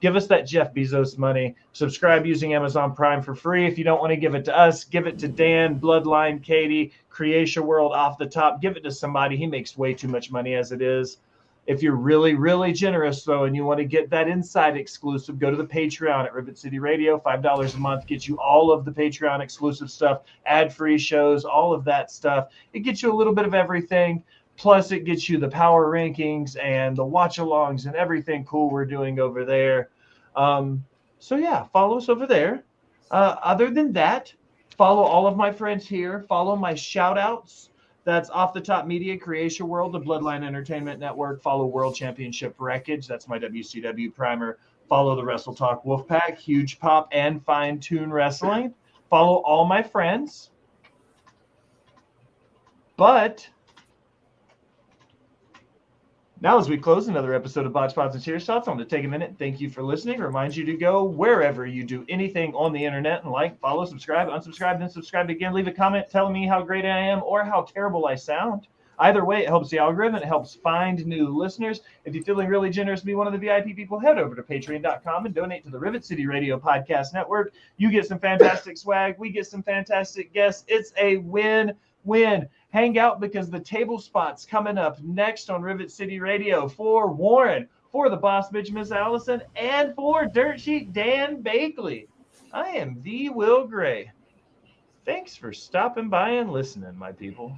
Give us that Jeff Bezos money. Subscribe using Amazon Prime for free. If you don't want to give it to us, give it to Dan, Bloodline, Katie, Creation World off the top. Give it to somebody. He makes way too much money as it is. If you're really, really generous, though, and you want to get that inside exclusive, go to the Patreon at Rivet City Radio. $5 a month gets you all of the Patreon exclusive stuff, ad-free shows, all of that stuff. It gets you a little bit of everything. Plus, it gets you the power rankings and the watch-alongs and everything cool we're doing over there. So, yeah, follow us over there. Other than that, follow all of my friends here. Follow my shout-outs. That's Off the Top Media, Creation World, the Bloodline Entertainment Network. Follow World Championship Wreckage. That's my WCW primer. Follow the Wrestle Talk Wolfpack, Huge Pop, and Fine Tune Wrestling. Follow all my friends. But now, as we close another episode of Botched, Spots, and Cheer Shots, I want to take a minute. Thank you for listening. Remind you to go wherever you do anything on the internet and like, follow, subscribe, unsubscribe, then subscribe again. Leave a comment telling me how great I am or how terrible I sound. Either way, it helps the algorithm. It helps find new listeners. If you're feeling really generous to be one of the VIP people, head over to patreon.com and donate to the Rivet City Radio Podcast Network. You get some fantastic swag. We get some fantastic guests. It's a win-win. Hang out because the table spot's coming up next on Rivet City Radio for Warren, for the boss bitch, Miss Allison, and for Dirt Sheet Dan Bakley. I am the Will Gray. Thanks for stopping by and listening, my people.